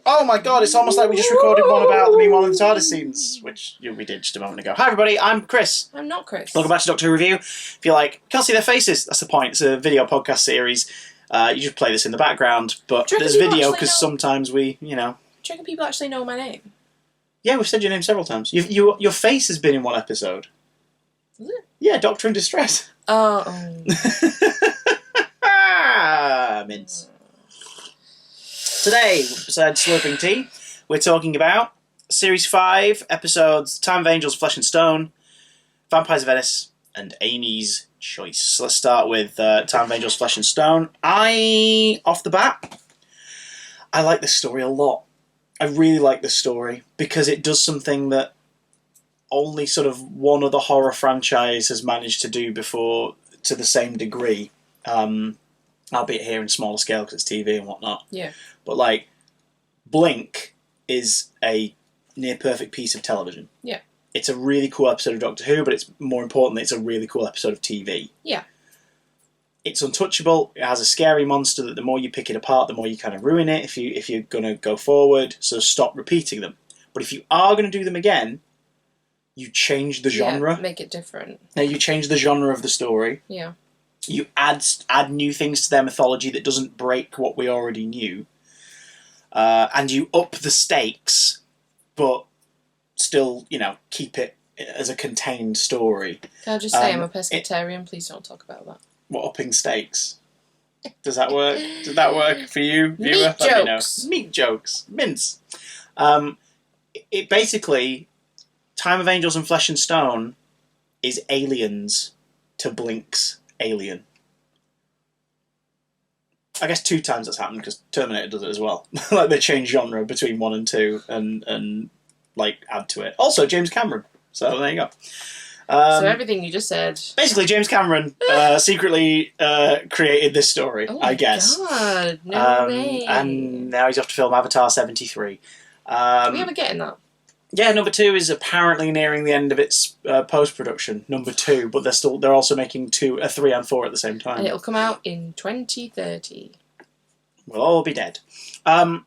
Oh my god, it's almost like we just recorded one about the Meanwhile in the TARDIS scenes, which we did just a moment ago. Hi everybody, I'm Chris. I'm not Chris. Welcome back to Doctor Who Review. If you like, can't see their faces, that's the point. It's a video podcast series. You just play this in the background, but there's video because sometimes we, Do you reckon people actually know my name? Yeah, we've said your name several times. Your face has been in one episode. Is it? Yeah, Doctor in Distress. Oh. Mince. Today, besides slurping tea, we're talking about Series 5, episodes Time of Angels, Flesh and Stone, Vampires of Venice, and Amy's Choice. So let's start with Time of Angels, Flesh and Stone. Off the bat, I like this story a lot. I really like this story because it does something that only sort of one other horror franchise has managed to do before to the same degree. Albeit here in smaller scale because it's TV and whatnot. Yeah. But like, Blink is a near perfect piece of television. Yeah. It's a really cool episode of Doctor Who, but it's more importantly, it's a really cool episode of TV. Yeah. It's untouchable. It has a scary monster that the more you pick it apart, the more you kind of ruin it if you're going to go forward. So stop repeating them. But if you are going to do them again, you change the genre. Yeah, make it different. Now you change the genre of the story. Yeah. You add new things to their mythology that doesn't break what we already knew. And you up the stakes, but still, keep it as a contained story. Can I just say I'm a pescatarian? Please don't talk about that. What, upping stakes? Does that work? Does that work for you, viewer? Meat jokes. Meat jokes. Mince. It basically, Time of Angels and Flesh and Stone is Aliens to Blink's Alien. I guess 2 times that's happened because Terminator does it as well. Like they change genre between 1 and 2 and like add to it. Also James Cameron. So there you go. So everything you just said. Basically, James Cameron secretly created this story. I guess. God, no way. And now he's off to film Avatar 73. Are we ever getting that? Yeah, number 2 is apparently nearing the end of its post-production. Number 2, but they're also making 3 and 4 at the same time. And it'll come out in 2030. We'll all be dead. The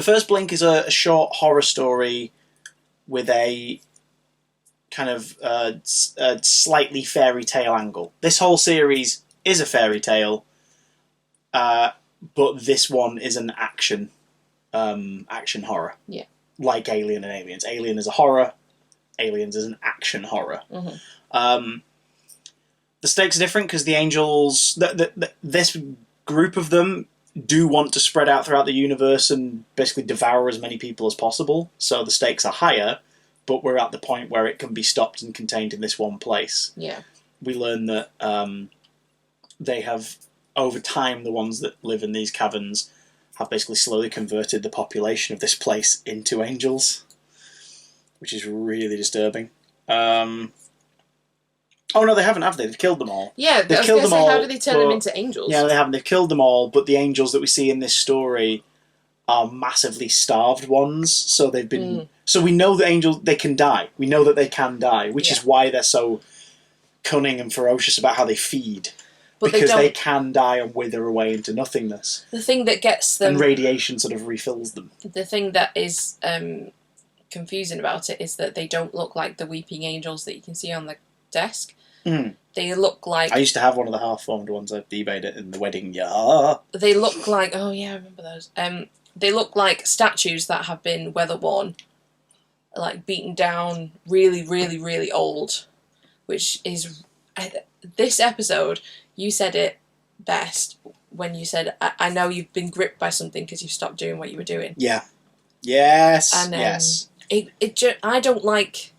first Blink is a short horror story with a kind of a slightly fairy tale angle. This whole series is a fairy tale, but this one is an action horror. Yeah. Like Alien and Aliens. Alien is a horror. Aliens is an action horror. Mm-hmm. The stakes are different because the angels, this group of them, do want to spread out throughout the universe and basically devour as many people as possible. So the stakes are higher, but we're at the point where it can be stopped and contained in this one place. Yeah. We learn that they have, over time, the ones that live in these caverns have basically slowly converted the population of this place into angels, which is really disturbing. Oh no, they haven't, have they? They've killed them all. Yeah, they've killed them all. How do they turn them into angels? Yeah, they haven't. They've killed them all, but the angels that we see in this story are massively starved ones. So they've been. So we know that angels they can die. We know that they can die, which is why they're so cunning and ferocious about how they feed. But because they can die and wither away into nothingness. The thing that gets them... And radiation sort of refills them. The thing that is confusing about it is that they don't look like the weeping angels that you can see on the desk. Mm. They look like... I used to have one of the half-formed ones. I eBayed it in the wedding. Yeah. They look like... Oh, yeah, I remember those. They look like statues that have been weather-worn. Like, beaten down, really, really, really old. Which is... This episode... You said it best when you said, I know you've been gripped by something because you've stopped doing what you were doing. Yeah. Yes. And yes. I don't like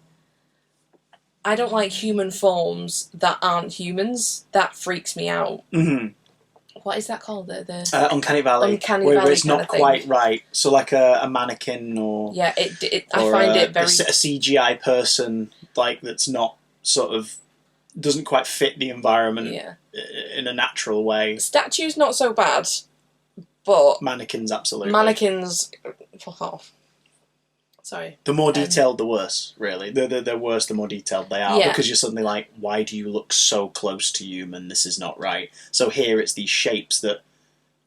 human forms that aren't humans. That freaks me out. Mm-hmm. What is that called? The Uncanny Valley. Uncanny Valley where it's not quite right. So like a mannequin or... Yeah, I find it very... A CGI person like that's not sort of... doesn't quite fit the environment in a natural way. Statues not so bad, but... Mannequins, absolutely. Mannequins... Fuck off. Sorry. The more detailed, the worse, really. The worse, the more detailed they are. Yeah. Because you're suddenly like, why do you look so close to human? This is not right. So here it's these shapes that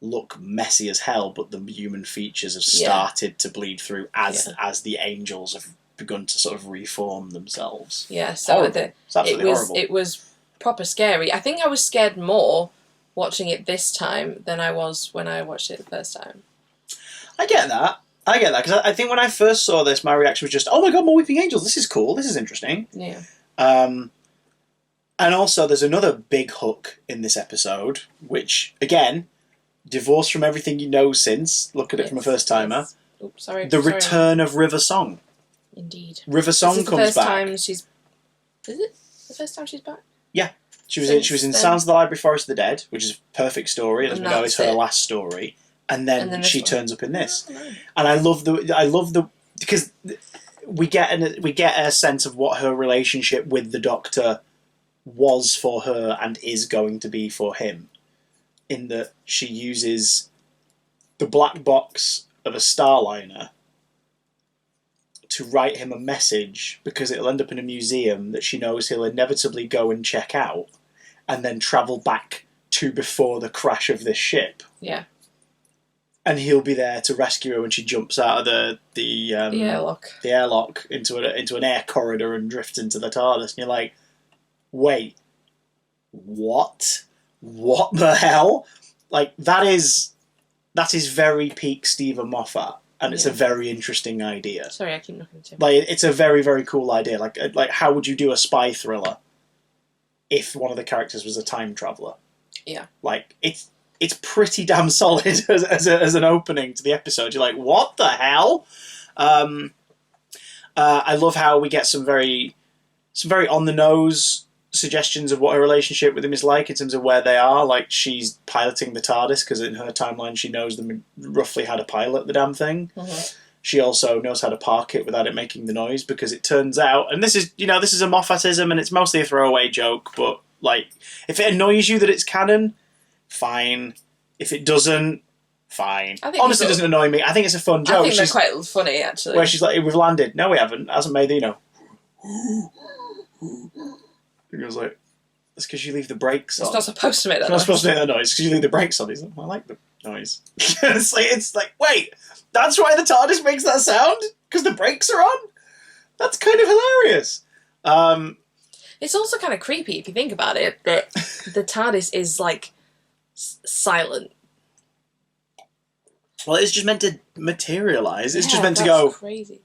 look messy as hell, but the human features have started to bleed through as the angels have begun to sort of reform themselves. Yeah, so it's absolutely horrible. It was proper scary. I think I was scared more watching it this time than I was when I watched it the first time. I get that, because I think when I first saw this, my reaction was just, oh my god, more weeping angels, this is cool, this is interesting. Yeah. And also, there's another big hook in this episode, which, again, divorced from everything you know since, look at it from a first-timer. Oops, sorry. The return of River Song. Indeed. River Song comes back. Is it the first time she's back? Yeah. She was in Sounds of the Library Forest of the Dead, which is a perfect story, as we know is her last story. And then she turns up in this. Oh, no. And I love the because we get a sense of what her relationship with the Doctor was for her and is going to be for him, in that she uses the black box of a Starliner to write him a message, because it'll end up in a museum that she knows he'll inevitably go and check out and then travel back to before the crash of this ship. Yeah. And he'll be there to rescue her when she jumps out of the airlock into an air corridor and drifts into the TARDIS. And you're like, wait, what? What the hell? Like, that is very peak Stephen Moffat, and it's a very interesting idea. Sorry, I keep knocking into him. Like, it's a very, very cool idea. Like how would you do a spy thriller if one of the characters was a time traveller? Yeah. Like, it's pretty damn solid as an opening to the episode. You're like, what the hell? I love how we get some very on the nose suggestions of what her relationship with him is like in terms of where they are. Like, she's piloting the TARDIS because in her timeline she knows them roughly how to pilot the damn thing. Mm-hmm. She also knows how to park it without it making the noise, because it turns out, and this is a Moffatism and it's mostly a throwaway joke, but like, if it annoys you that it's canon, fine. If it doesn't, fine. Honestly, it doesn't annoy me. I think it's a fun joke. I think they're quite funny, actually. Where she's like, we've landed. No, we haven't. It hasn't made the, He goes like, it's because you leave the brakes on. It's not supposed to make that noise. It's not supposed to make that noise, because you leave the brakes on. He's like, I like the noise. it's like, wait, that's why the TARDIS makes that sound? Because the brakes are on? That's kind of hilarious. It's also kind of creepy, if you think about it, that the TARDIS is, like, silent. Well, it's just meant to materialise. It's just meant to go... crazy.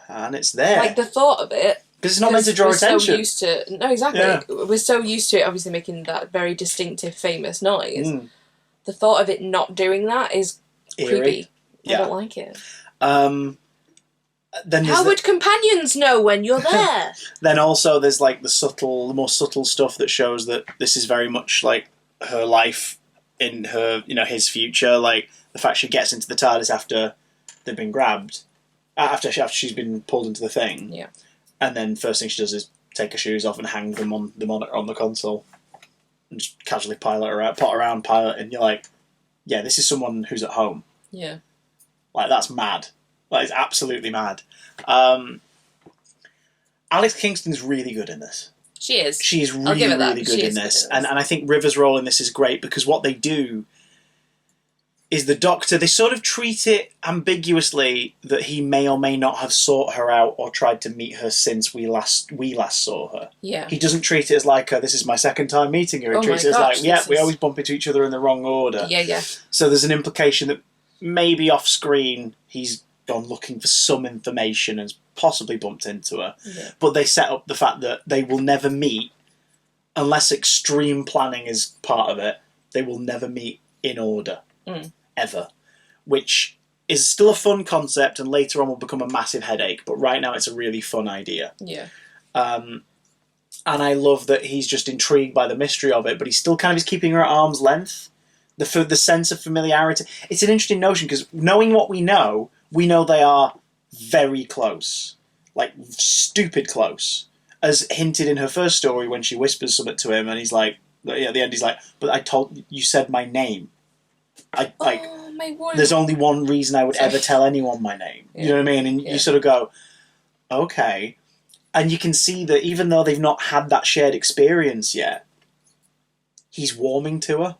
And it's there. Like, the thought of it... Because it's not meant to draw attention. So used to... No, exactly. Yeah. We're so used to it, obviously, making that very distinctive, famous noise. Mm. The thought of it not doing that is creepy. I don't like it. Then how would companions know when you're there? Then also there's like the more subtle stuff that shows that this is very much like her life in her, his future. Like the fact she gets into the TARDIS after they've been grabbed, after she's been pulled into the thing. Yeah. And then first thing she does is take her shoes off and hang them on the monitor on the console, and just casually pilot pilot, and you're like, yeah, this is someone who's at home. Yeah. Like, that's mad. Like, it's absolutely mad. Alex Kingston's really good in this. She is. She's really good in this. And I think River's role in this is great, because what they do is the Doctor, they sort of treat it ambiguously that he may or may not have sought her out or tried to meet her since we last saw her. Yeah. He doesn't treat it as like, this is my second time meeting her. He treats it as like, we always bump into each other in the wrong order. Yeah, yeah. So there's an implication that maybe off screen he's gone looking for some information and possibly bumped into her. Yeah. But they set up the fact that they will never meet unless extreme planning is part of it. They will never meet in order. Ever. Which is still a fun concept and later on will become a massive headache, but right now it's a really fun idea. Yeah. And I love that he's just intrigued by the mystery of it, but he still kind of is keeping her at arm's length. The sense of familiarity. It's an interesting notion, because knowing what we know they are very close. Like, stupid close. As hinted in her first story when she whispers something to him and he's like, at the end he's like, but you said my name. My word. There's only one reason I would ever tell anyone my name. Yeah. You know what I mean? And you sort of go, okay. And you can see that even though they've not had that shared experience yet, he's warming to her.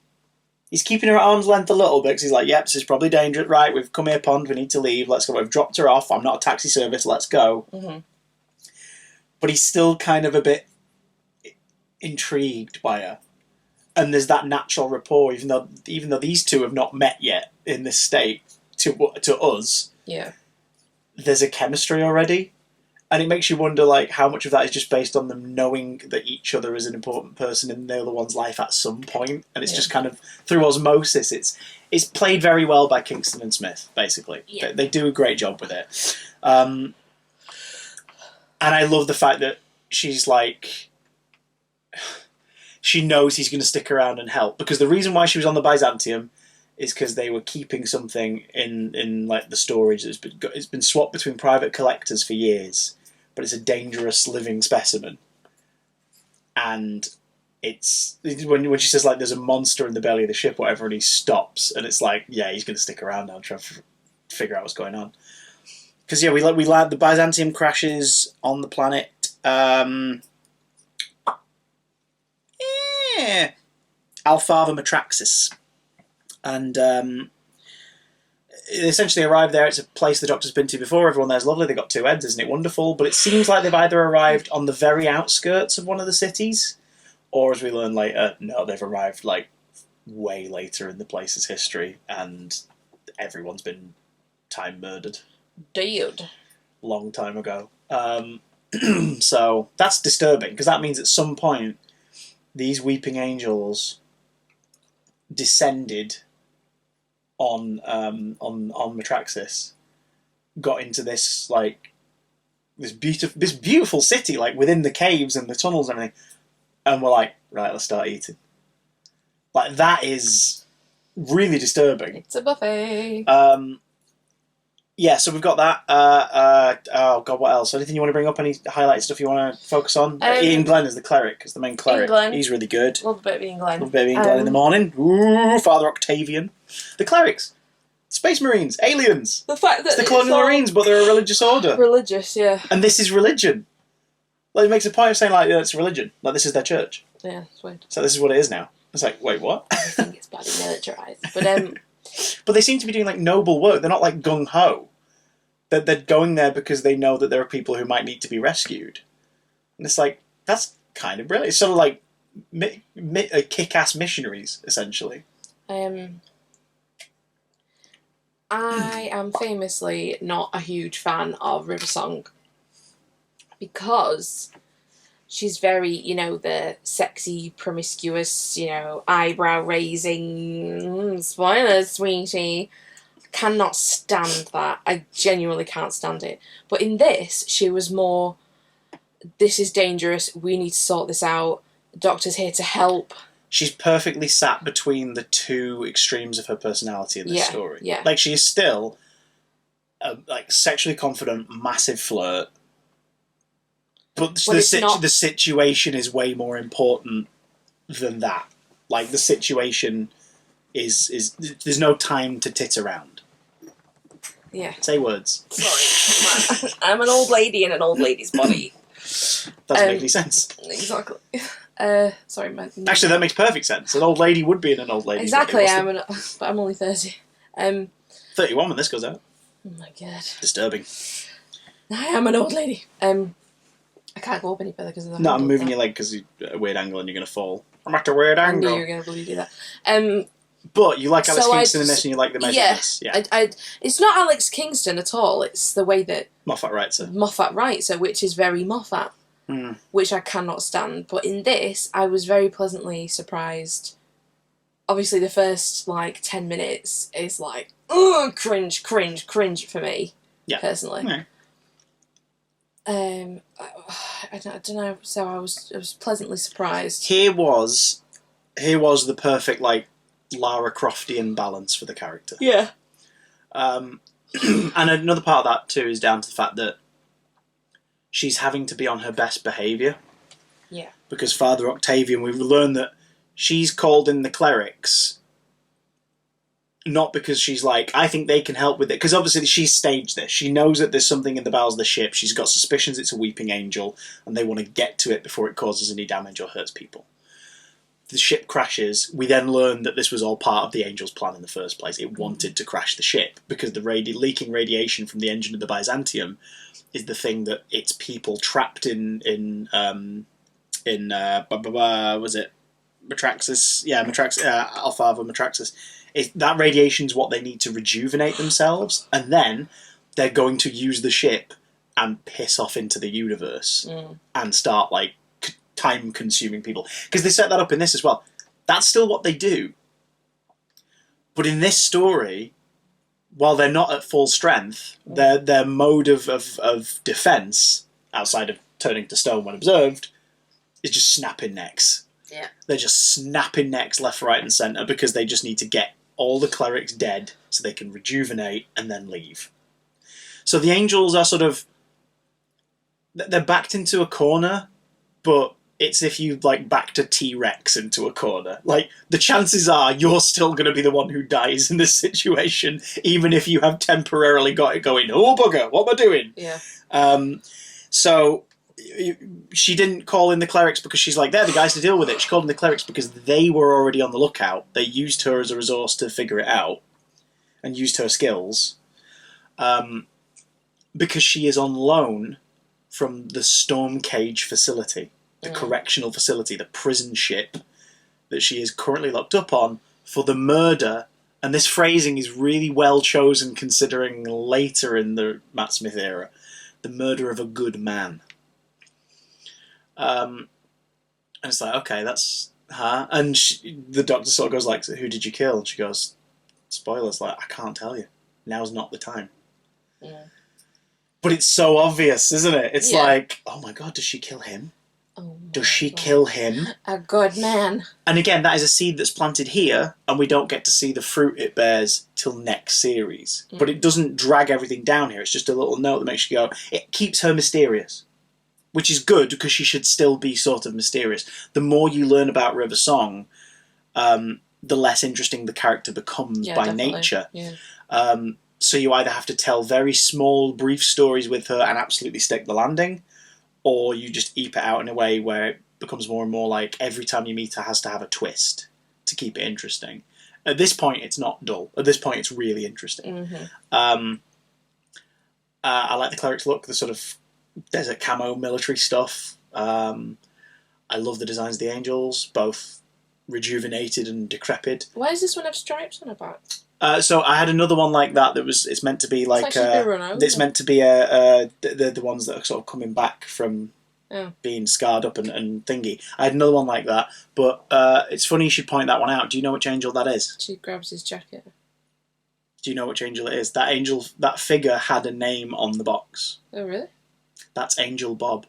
he's keeping her at arm's length a little bit because he's like, yep, this is probably dangerous. Right, we've come here, pond, we need to leave. Let's go. We've dropped her off. I'm not a taxi service. Let's go. Mm-hmm. But he's still kind of a bit intrigued by her. And there's that natural rapport, even though these two have not met yet in this state to us. Yeah. There's a chemistry already. And it makes you wonder, like, how much of that is just based on them knowing that each other is an important person in the other one's life at some point, and it's just kind of through osmosis. It's played very well by Kingston and Smith. Basically, they do a great job with it. And I love the fact that she's like, she knows he's going to stick around and help, because the reason why she was on the Byzantium is because they were keeping something in like the storage it's been swapped between private collectors for years, but it's a dangerous living specimen. And it's when she says, like, there's a monster in the belly of the ship, whatever, and he stops, and it's like, yeah, he's going to stick around now and try to figure out what's going on. Because we land, the Byzantium crashes on the planet. Alpharva Matraxis. And they essentially arrive there. It's a place the Doctor's been to before. Everyone there's lovely. They've got two heads. Isn't it wonderful? But it seems like they've either arrived on the very outskirts of one of the cities, or, as we learn later, no, they've arrived like way later in the place's history, and everyone's been time murdered. Dude. Long time ago. So that's disturbing, because that means at some point these weeping angels descended on Matraxis, got into this beautiful city, like within the caves and the tunnels and everything, and we're like, right, let's start eating. Like, that is really disturbing. It's a buffet. Yeah, so we've got that. Oh god, what else? Anything you want to bring up? Any highlight stuff you want to focus on? Ian Glenn is the cleric, is the main cleric. He's really good. Love a bit of Ian Glenn. Love a bit of Ian Glenn in the morning. Ooh, Father Octavian. The clerics. Space Marines. Aliens. The fact that it's the Colonial Marines, but they're a religious order. Religious, yeah. And this is religion. Like, it makes a point of saying, like, yeah, it's religion. Like, this is their church. Yeah, it's weird. So this is what it is now. It's like, wait, what? I think it's bloody militarised. But but they seem to be doing, like, noble work. They're not, like, gung-ho. They're going there because they know that there are people who might need to be rescued. And it's like, that's kind of brilliant. It's sort of like kick-ass missionaries, essentially. I am famously not a huge fan of River Song, because she's very, the sexy, promiscuous, eyebrow-raising, spoilers, sweetie. Cannot stand that. I genuinely can't stand it. But in this, she was more, this is dangerous, we need to sort this out, the Doctor's here to help. She's perfectly sat between the two extremes of her personality in this story. Yeah. Like, she is still a sexually confident, massive flirt, but the situation is way more important than that. Like, the situation is there's no time to tit around. Yeah. Say words. Sorry. I'm an old lady in an old lady's body. Doesn't make any sense. Exactly. Sorry, actually, that makes perfect sense. An old lady would be in an old lady's exactly, body. but I'm only 30. 31 when this goes out. Oh my god. Disturbing. I am an old lady. I can't go up any further because of the... No, I'm moving your leg because you're at a weird angle and you're going to fall. I'm at a weird angle. I knew you were going to bloody do that. But you like Alex Kingston in this, and you like the measurements. Yeah. It's not Alex Kingston at all. It's the way that Moffat writes her. Which is very Moffat, which I cannot stand. But in this, I was very pleasantly surprised. Obviously, the first 10 minutes is like, cringe for me, personally. Yeah. I don't know. So I was pleasantly surprised. Here was the perfect Lara Croftian balance for the character. Yeah. And another part of that too is down to the fact that she's having to be on her best behaviour. Yeah. Because Father Octavian, we've learned that she's called in the clerics not because she's like, I think they can help with it. Because obviously she's staged this. She knows that there's something in the bowels of the ship. She's got suspicions it's a weeping angel, and they want to get to it before it causes any damage or hurts people. the ship crashes. We then learn that this was all part of the Angels' plan in the first place. It wanted to crash the ship because the leaking radiation from the engine of the Byzantium is the thing that its people trapped in was it Metraxis? Yeah, Metraxis, Alpha Metraxis. That radiation's what they need to rejuvenate themselves, and then they're going to use the ship and piss off into the universe and start like time-consuming people. Because they set that up in this as well. That's still what they do. But in this story, while they're not at full strength, their mode of defence, outside of turning to stone when observed, is just snapping necks. Yeah. They're just snapping necks left, right and centre because they just need to get all the clerics dead so they can rejuvenate and then leave. So the Angels are sort of... They're backed into a corner, but it's if you like backed a T-Rex into a corner. Like, the chances are you're still going to be the one who dies in this situation, even if you have temporarily got it going, oh bugger, what am I doing? Yeah. So she didn't call in the clerics because she's like, they're the guys to deal with it. She called in the clerics because they were already on the lookout. They used her as a resource to figure it out and used her skills. Because she is on loan from the Storm Cage facility, the correctional facility, the prison ship that she is currently locked up on for the murder. And this phrasing is really well chosen considering later in the Matt Smith era, the murder of a good man. And it's like, okay, that's her. And the doctor sort of goes like, so who did you kill? And she goes, spoilers, like, I can't tell you. Now's not the time. Yeah. But it's so obvious, isn't it? It's Yeah. like, oh my god, does she kill him? Oh Does she God. kill him? A good man. And again, that is a seed that's planted here, and we don't get to see the fruit it bears till next series. But it doesn't drag everything down here. It's just a little note that makes you go, it keeps her mysterious. Which is good, because she should still be sort of mysterious. The more you learn about River Song, the less interesting the character becomes by definitely. nature. Yeah. So you either have to tell very small, brief stories with her and absolutely stick the landing, or you just eke it out in a way where it becomes more and more like every time you meet her has to have a twist to keep it interesting. At this point, it's not dull. At this point, it's really interesting. Mm-hmm. I like the cleric's look, the sort of desert camo military stuff. I love the designs of the Angels, both rejuvenated and decrepit. Why does this one have stripes on her back? So I had another one like that was. It's meant to be like. It's actually run over. It's meant to be the ones that are sort of coming back from being scarred up and thingy. I had another one like that, but it's funny you should point that one out. Do you know which angel that is? She grabs his jacket. Do you know which angel it is? That figure had a name on the box. Oh really? That's Angel Bob.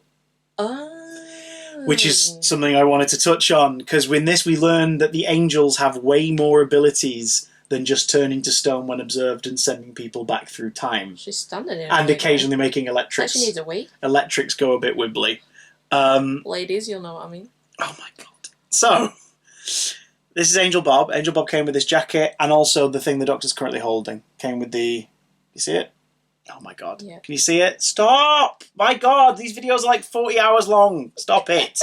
Oh. Which is something I wanted to touch on, because in this we learn that the Angels have way more abilities than just turning to stone when observed and sending people back through time. She's standing in. And occasionally making Like she needs a wee. electrics go a bit wibbly. Ladies, you'll know what I mean. Oh my god. So, this is Angel Bob. Angel Bob came with this jacket, and also the thing the Doctor's currently holding. Came with the... You see it? Oh my god. Yeah. Can you see it? Stop! My god, these videos are like 40 hours long. Stop it.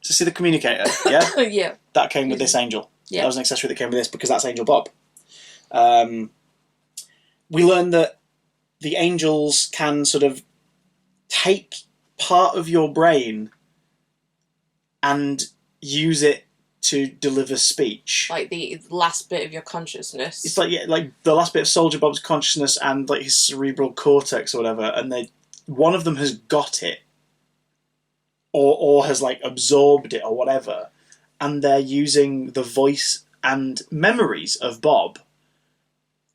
So see the communicator, yeah? Yeah. That came with this angel. Yeah. That was an accessory that came with this, because that's Angel Bob. We learn that the angels can sort of take part of your brain and use it to deliver speech. Like the last bit of your consciousness. It's like the last bit of Soldier Bob's consciousness and like his cerebral cortex or whatever, and one of them has got it, or has like absorbed it or whatever, and they're using the voice and memories of Bob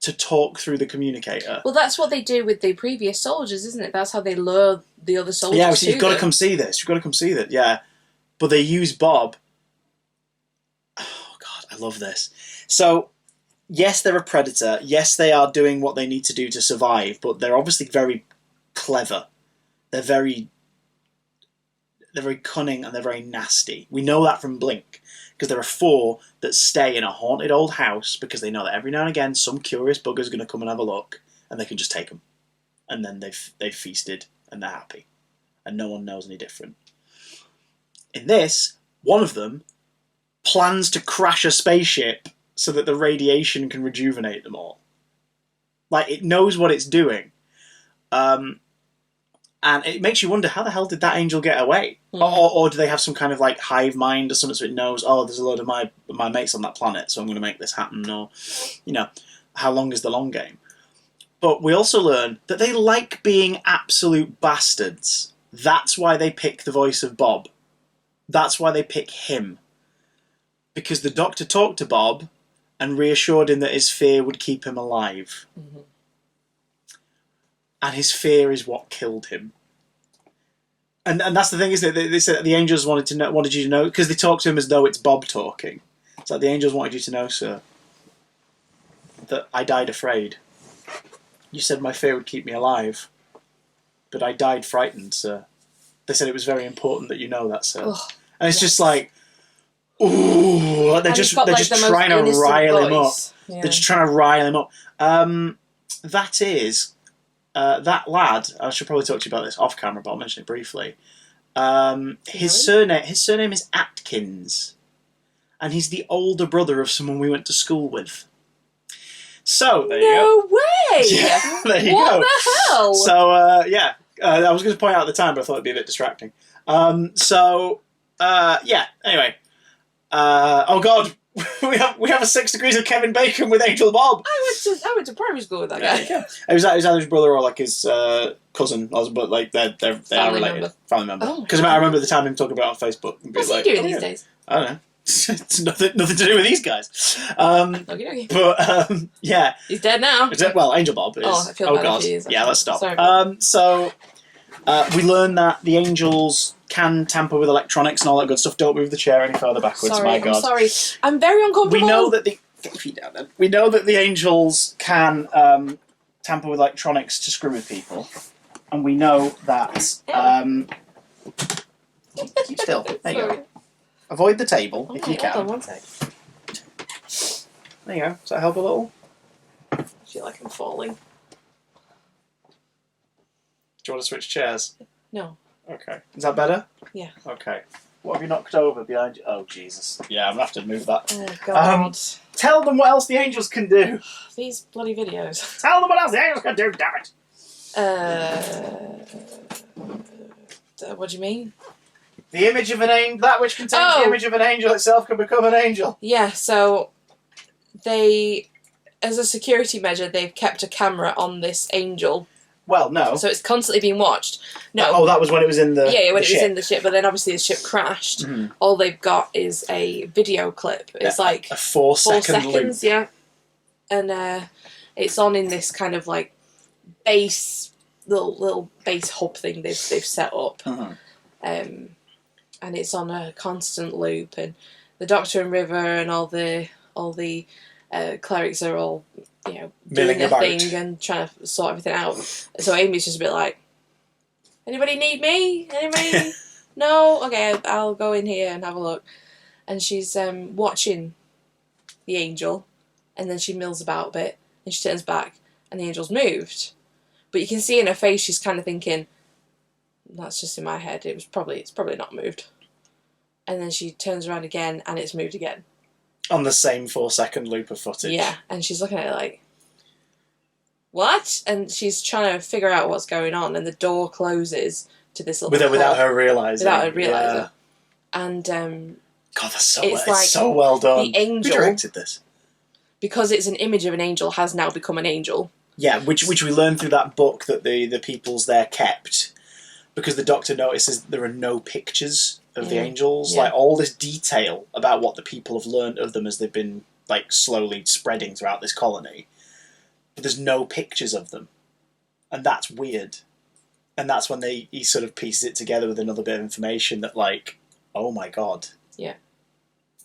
to talk through the communicator. Well, that's what they do with the previous soldiers, isn't it? That's how they lure the other soldiers. Yeah, so you've got to them. come see this. You've got to come see that. Yeah, but they use Bob. Oh God, I love this. So, yes, they're a predator. Yes, they are doing what they need to do to survive. But they're obviously very clever. They're very cunning and they're very nasty. We know that from Blink, because there are 4 that stay in a haunted old house because they know that every now and again some curious bugger's going to come and have a look, and they can just take them, and then they've feasted and they're happy, and no one knows any different. In this, one of them plans to crash a spaceship so that the radiation can rejuvenate them all. Like, it knows what it's doing. And it makes you wonder, how the hell did that angel get away? Or do they have some kind of like hive mind or something, so it knows, oh, there's a load of my mates on that planet, so I'm going to make this happen, or, how long is the long game? But we also learn that they like being absolute bastards. That's why they pick the voice of Bob. That's why they pick him. Because the Doctor talked to Bob and reassured him that his fear would keep him alive. Mm-hmm. And his fear is what killed him. And that's the thing, isn't it? They said the angels wanted you to know, because they talk to him as though it's Bob talking. It's like, the angels wanted you to know, sir, that I died afraid. You said my fear would keep me alive, but I died frightened, sir. They said it was very important that you know that, sir. Oh, and it's just like, ooh, they're just trying to rile him up. Yeah. They're just trying to rile him up. That is, that lad, I should probably talk to you about this off camera, but I'll mention it briefly. His surname is Atkins, and he's the older brother of someone we went to school with. So, there you go. No way! Yeah, there you go. What the hell? So, I was going to point out at the time, but I thought it'd be a bit distracting. Anyway. Oh God, we have a 6 degrees of Kevin Bacon with Angel Bob. I went to primary school with that guy. Yeah. It was either his brother or like his cousin, but like they are related. Family member. Because I remember the time him talking about it on Facebook. And What's he doing these days? I don't know. It's nothing to do with these guys. Okay. But yeah, he's dead now. Well, Angel Bob is. I feel bad God. if he is. Yeah, let's stop. Sorry. So we learn that the angels can tamper with electronics and all that good stuff. Don't move the chair any further backwards. Sorry, my God. I'm sorry. I'm very uncomfortable. We know that the angels can tamper with electronics to screw with people, and we know that. Keep still. There you go. Avoid the table if you can. Hold on one sec. There you go. Does that help a little? I feel like I'm falling. Do you want to switch chairs? No. Okay. Is that better? Yeah. Okay. What have you knocked over behind you? Oh, Jesus. Yeah, I'm going to have to move that. Oh, God. Tell them what else the angels can do. These bloody videos. Tell them what else the angels can do, damn it. What do you mean? The image of an angel, that which contains the image of an angel itself can become an angel. Yeah, so they, as a security measure, they've kept a camera on this angel. Well, no. So it's constantly being watched. No. Oh, that was when it was in the Yeah, when the it was in the ship, but then obviously the ship crashed. Mm-hmm. All they've got is a video clip. It's like a 4 seconds, loop. Yeah. And it's on in this kind of like base, little base hub thing they've set up. Mm-hmm. And it's on a constant loop, and the Doctor and River and all the clerics are all, doing their thing and trying to sort everything out. So Amy's just a bit like, anybody need me? Anybody? No? Okay, I'll go in here and have a look. And she's watching the angel, and then she mills about a bit, and she turns back, and the angel's moved. But you can see in her face she's kind of thinking, that's just in my head. It's probably not moved. And then she turns around again, and it's moved again. On the same 4 second loop of footage. Yeah, and she's looking at it like, what? And she's trying to figure out what's going on, and the door closes to this little without her realising. Without her realising. Yeah. And God, that's so well done. The angel, who directed this? Because it's an image of an angel, has now become an angel. Yeah, which we learned through that book that the peoples there kept, because the Doctor notices there are no pictures of the angels, like all this detail about what the people have learned of them as they've been like slowly spreading throughout this colony, but there's no pictures of them, and that's weird. And that's when he sort of pieces it together with another bit of information that, like, oh my God, yeah,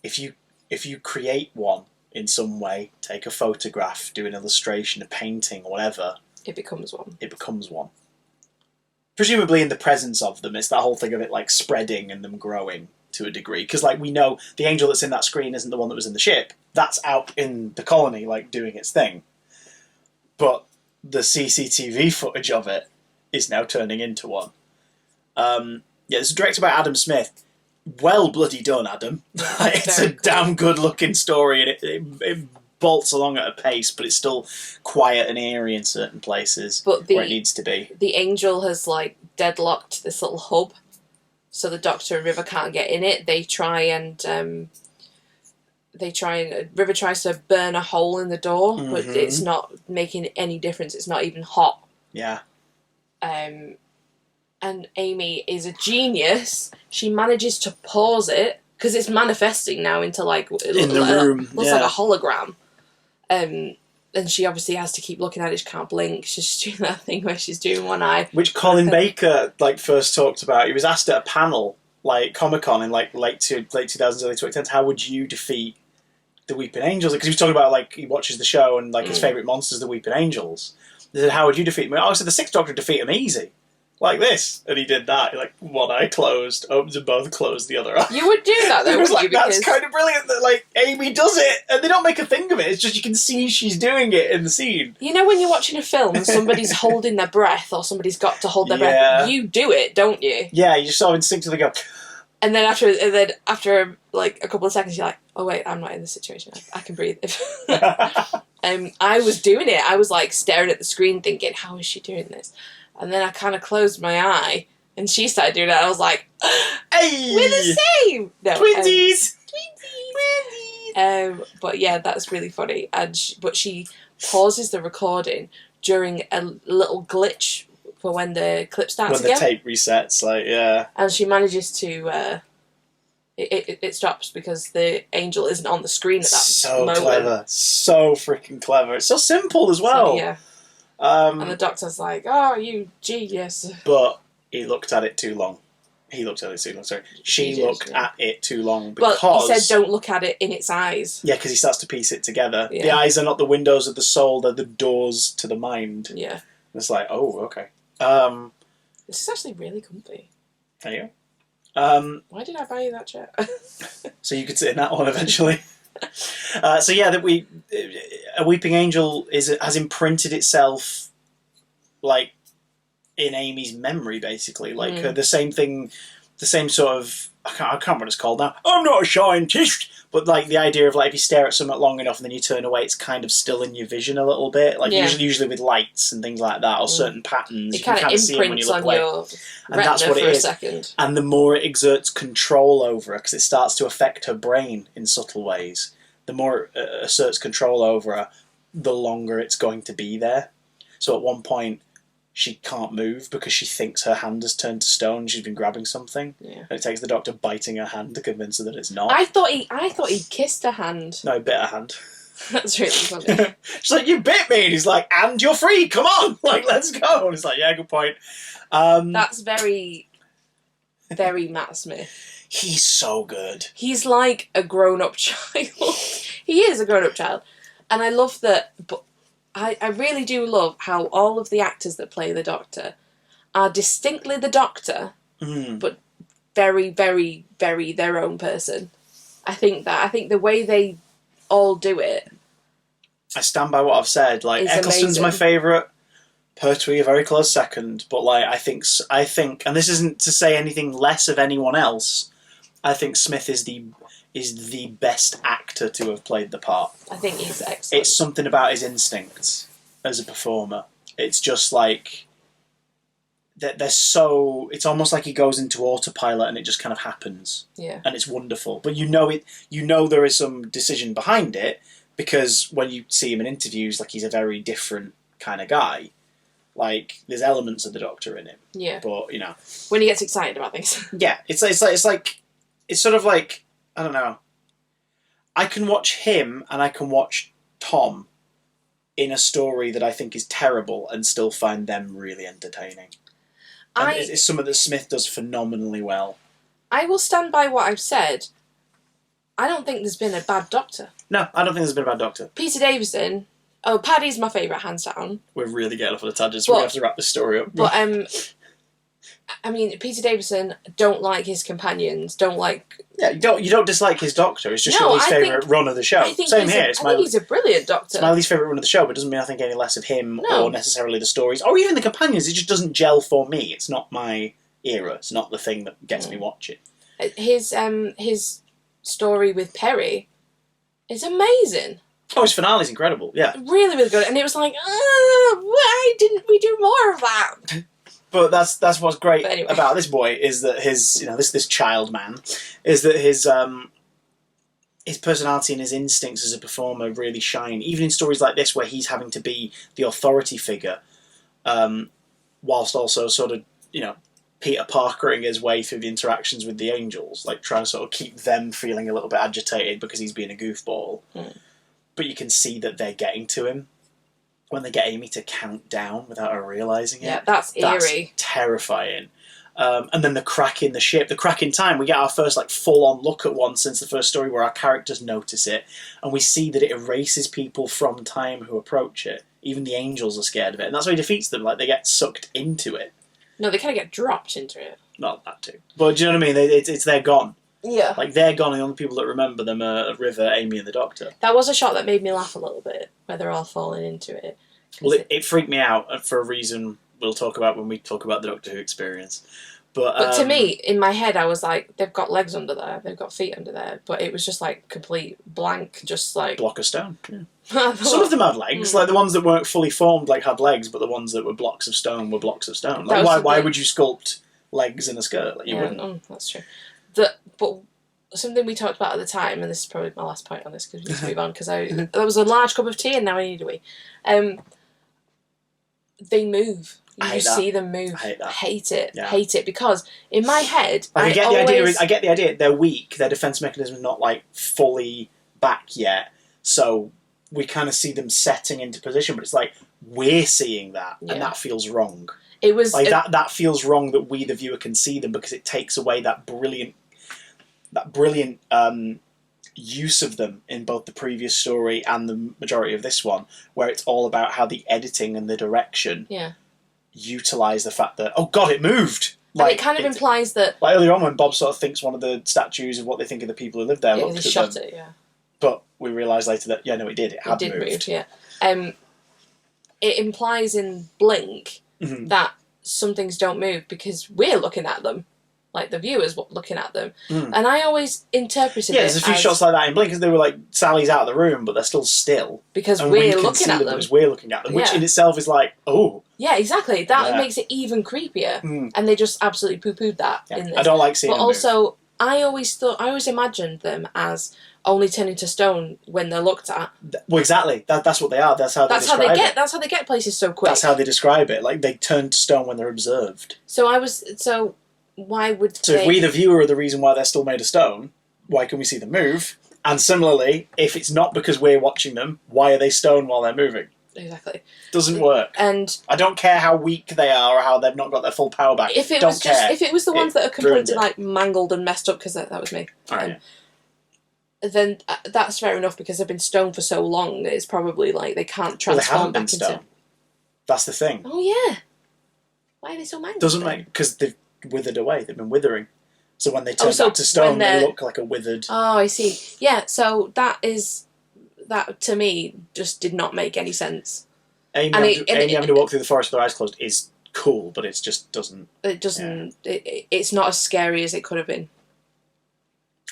if you create one in some way, take a photograph, do an illustration, a painting, whatever, it becomes one. It becomes one. Presumably in the presence of them. It's that whole thing of it like spreading and them growing to a degree. Because like we know the angel that's in that screen isn't the one that was in the ship. That's out in the colony like doing its thing. But the CCTV footage of it is now turning into one. This is directed by Adam Smith. well bloody done, Adam. It's a damn good looking story, and it bolts along at a pace, but it's still quiet and eerie in certain places where it needs to be. The Angel has like deadlocked this little hub, so the Doctor and River can't get in it. River tries to burn a hole in the door, but it's not making any difference. It's not even hot. Yeah. And Amy is a genius. She manages to pause it because it's manifesting now into like in the room. Looks like a hologram. And she obviously has to keep looking at it. She can't blink. She's doing that thing where she's doing one eye. Which Colin Baker first talked about. He was asked at a panel Comic-Con in late 2000s, early 2010s, how would you defeat the Weeping Angels? Because he was talking about he watches the show and his favourite monster's the Weeping Angels. They said, how would you defeat them? Oh, so the Sixth Doctor defeat them easy. Like this. And he did that. One eye closed, opens them both, closed the other eye. You would do that though, wouldn't you? That's kind of brilliant that Amy does it and they don't make a thing of it. It's just you can see she's doing it in the scene. You know when you're watching a film and somebody's holding their breath or somebody's got to hold their breath, you do it, don't you? Yeah, you just sort of instinctively go. And then after a couple of seconds you're like, oh wait, I'm not in this situation. I can breathe. I was doing it. I was staring at the screen thinking, how is she doing this? And then I kind of closed my eye, and she started doing it. I was like, "Hey, we're the same, no, twinsies, twinsies." But yeah, that's really funny. But she pauses the recording during a little glitch for when the clip starts again. When the tape resets, yeah. And she manages to. It stops because the Angel isn't on the screen at that moment. So clever, so freaking clever. It's so simple as well. So, yeah. And the Doctor's like, "Oh, you genius!" But he looked at it too long. He looked at it too long. Sorry, she looked at it too long because he said, "Don't look at it in its eyes." Yeah, because he starts to piece it together. Yeah. The eyes are not the windows of the soul; they're the doors to the mind. Yeah, and it's like, oh, okay. This is actually really comfy. There you go. Why did I buy you that chair? So you could sit in that one eventually. So yeah, that a Weeping Angel has imprinted itself in Amy's memory, basically. The same thing, the same sort of I can't remember what it's called now. I'm not a scientist, but the idea of if you stare at something long enough and then you turn away, it's kind of still in your vision a little bit. Usually with lights and things like that, or certain patterns. It kind of imprints on your retina for a second. And the more it exerts control over her, because it starts to affect her brain in subtle ways, the more it asserts control over her, the longer it's going to be there. So at one point, she can't move because she thinks her hand has turned to stone. She's been grabbing something, and it takes the Doctor biting her hand to convince her that it's not. I thought he kissed her hand. No, he bit her hand. That's really funny. She's like, "You bit me," and he's like, "And you're free. Come on, let's go." And it's like, "Yeah, good point." That's very, very Matt Smith. He's so good. He's like a grown-up child. He is a grown-up child, and I love that. But I really do love how all of the actors that play the Doctor are distinctly the Doctor, but very, very, very their own person. I think the way they all do it. I stand by what I've said. Eccleston's my favourite. Pertwee a very close second, but I think, and this isn't to say anything less of anyone else. I think Smith is the best actor to have played the part. I think he's excellent. It's something about his instincts as a performer. It's just they're so. It's almost like he goes into autopilot and it just kind of happens. Yeah. And it's wonderful, but you know there is some decision behind it, because when you see him in interviews, he's a very different kind of guy. There's elements of the Doctor in him. Yeah. But when he gets excited about things. Yeah, it's sort of I don't know. I can watch him and I can watch Tom in a story that I think is terrible and still find them really entertaining. And it's something that Smith does phenomenally well. I will stand by what I've said. I don't think there's been a bad Doctor. No, I don't think there's been a bad Doctor. Peter Davison. Oh, Paddy's my favourite, hands down. We're really getting off on a tangent, so we're going to have to wrap this story up. But, Peter Davison, don't like his companions, don't like... Yeah, you don't dislike his Doctor, it's just your least favourite run of the show. Same here. I think he's a brilliant Doctor. It's my least favourite run of the show, but it doesn't mean I think any less of him or necessarily the stories, or even the companions. It just doesn't gel for me. It's not my era. It's not the thing that gets me watching. His story with Perry is amazing. Oh, his finale's incredible. Yeah, really, really good. And it was like, why didn't we do more of that? But that's what's great anyway. about this boy is that his this child man is that his personality and his instincts as a performer really shine, even in stories like this where he's having to be the authority figure, whilst also sort of Peter Parkering his way through the interactions with the angels, like trying to sort of keep them feeling a little bit agitated because he's being a goofball. But you can see that they're getting to him when they get Amy to count down without her realising it. Yeah, that's eerie. That's terrifying. And then the crack in the ship, the crack in time, we get our first full-on look at one since the first story where our characters notice it, and we see that it erases people from time who approach it. Even the angels are scared of it, and that's why he defeats them. Like, they get sucked into it. No, they kind of get dropped into it. Not that too. But do you know what I mean? It's they're gone. Yeah. Like, they're gone, and the only people that remember them are River, Amy, and the Doctor. That was a shot that made me laugh a little bit, where they're all falling into it. Well, it freaked me out for a reason we'll talk about when we talk about the Doctor Who experience. But to me, in my head, I was like, they've got legs under there, they've got feet under there, but it was just like complete blank, just like... block of stone. Yeah. Some of them had legs, like the ones that weren't fully formed had legs, but the ones that were blocks of stone were blocks of stone. Like, why would you sculpt legs in a skirt? Like, you wouldn't. That's true. But something we talked about at the time, and this is probably my last point on this because we need to move on, because there was a large cup of tea and now I need a wee. They move. You see them move. I hate it. Yeah. Hate it, because in my head, I get the idea. They're weak. Their defense mechanism is not fully back yet, so we kind of see them setting into position. But it's like we're seeing that, and that feels wrong. It was that feels wrong that we, the viewer, can see them, because it takes away that brilliant use of them in both the previous story and the majority of this one, where it's all about how the editing and the direction utilise the fact that, oh god, it moved. It kind of implies that... Like earlier on when Bob sort of thinks one of the statues of what they think of the people who lived there looked at shot them. It, yeah. But we realise later that, no, it did. It had moved. Move, yeah. It implies in Blink that some things don't move because we're looking at them. Like, the viewers looking at them. And I always interpreted it there's a few shots like that in Blink, because they were like, Sally's out of the room, but they're still still. Because we're looking at them. Because we're looking at them, which in itself is like, oh. Yeah, exactly. That makes it even creepier. And they just absolutely poo-pooed that in this. I don't like seeing them also, move. I always imagined them as only turning to stone when they're looked at. Well, exactly. That's what they are. That's how they describe it. That's how they get places so quick. That's how they describe it. Like, they turn to stone when they're observed. Why would So if we, the viewer, are the reason why they're still made of stone, why can we see them move? And similarly, if it's not because we're watching them, why are they stone while they're moving? Exactly. Doesn't work. And I don't care how weak they are or how they've not got their full power back. If it was the ones that are completely mangled and messed up, because that was me. Then that's fair enough, because they've been stoned for so long. It's probably like they can't transform back into stone. That's the thing. Oh yeah. Why are they so mangled? Doesn't make, because they've withered away. They've been withering. So when they turn back to stone, they look like a withered... Oh, I see. Yeah, so that to me just did not make any sense. Amy having to walk through the forest with her eyes closed is cool, but it just doesn't... It doesn't... Yeah. It's not as scary as it could have been.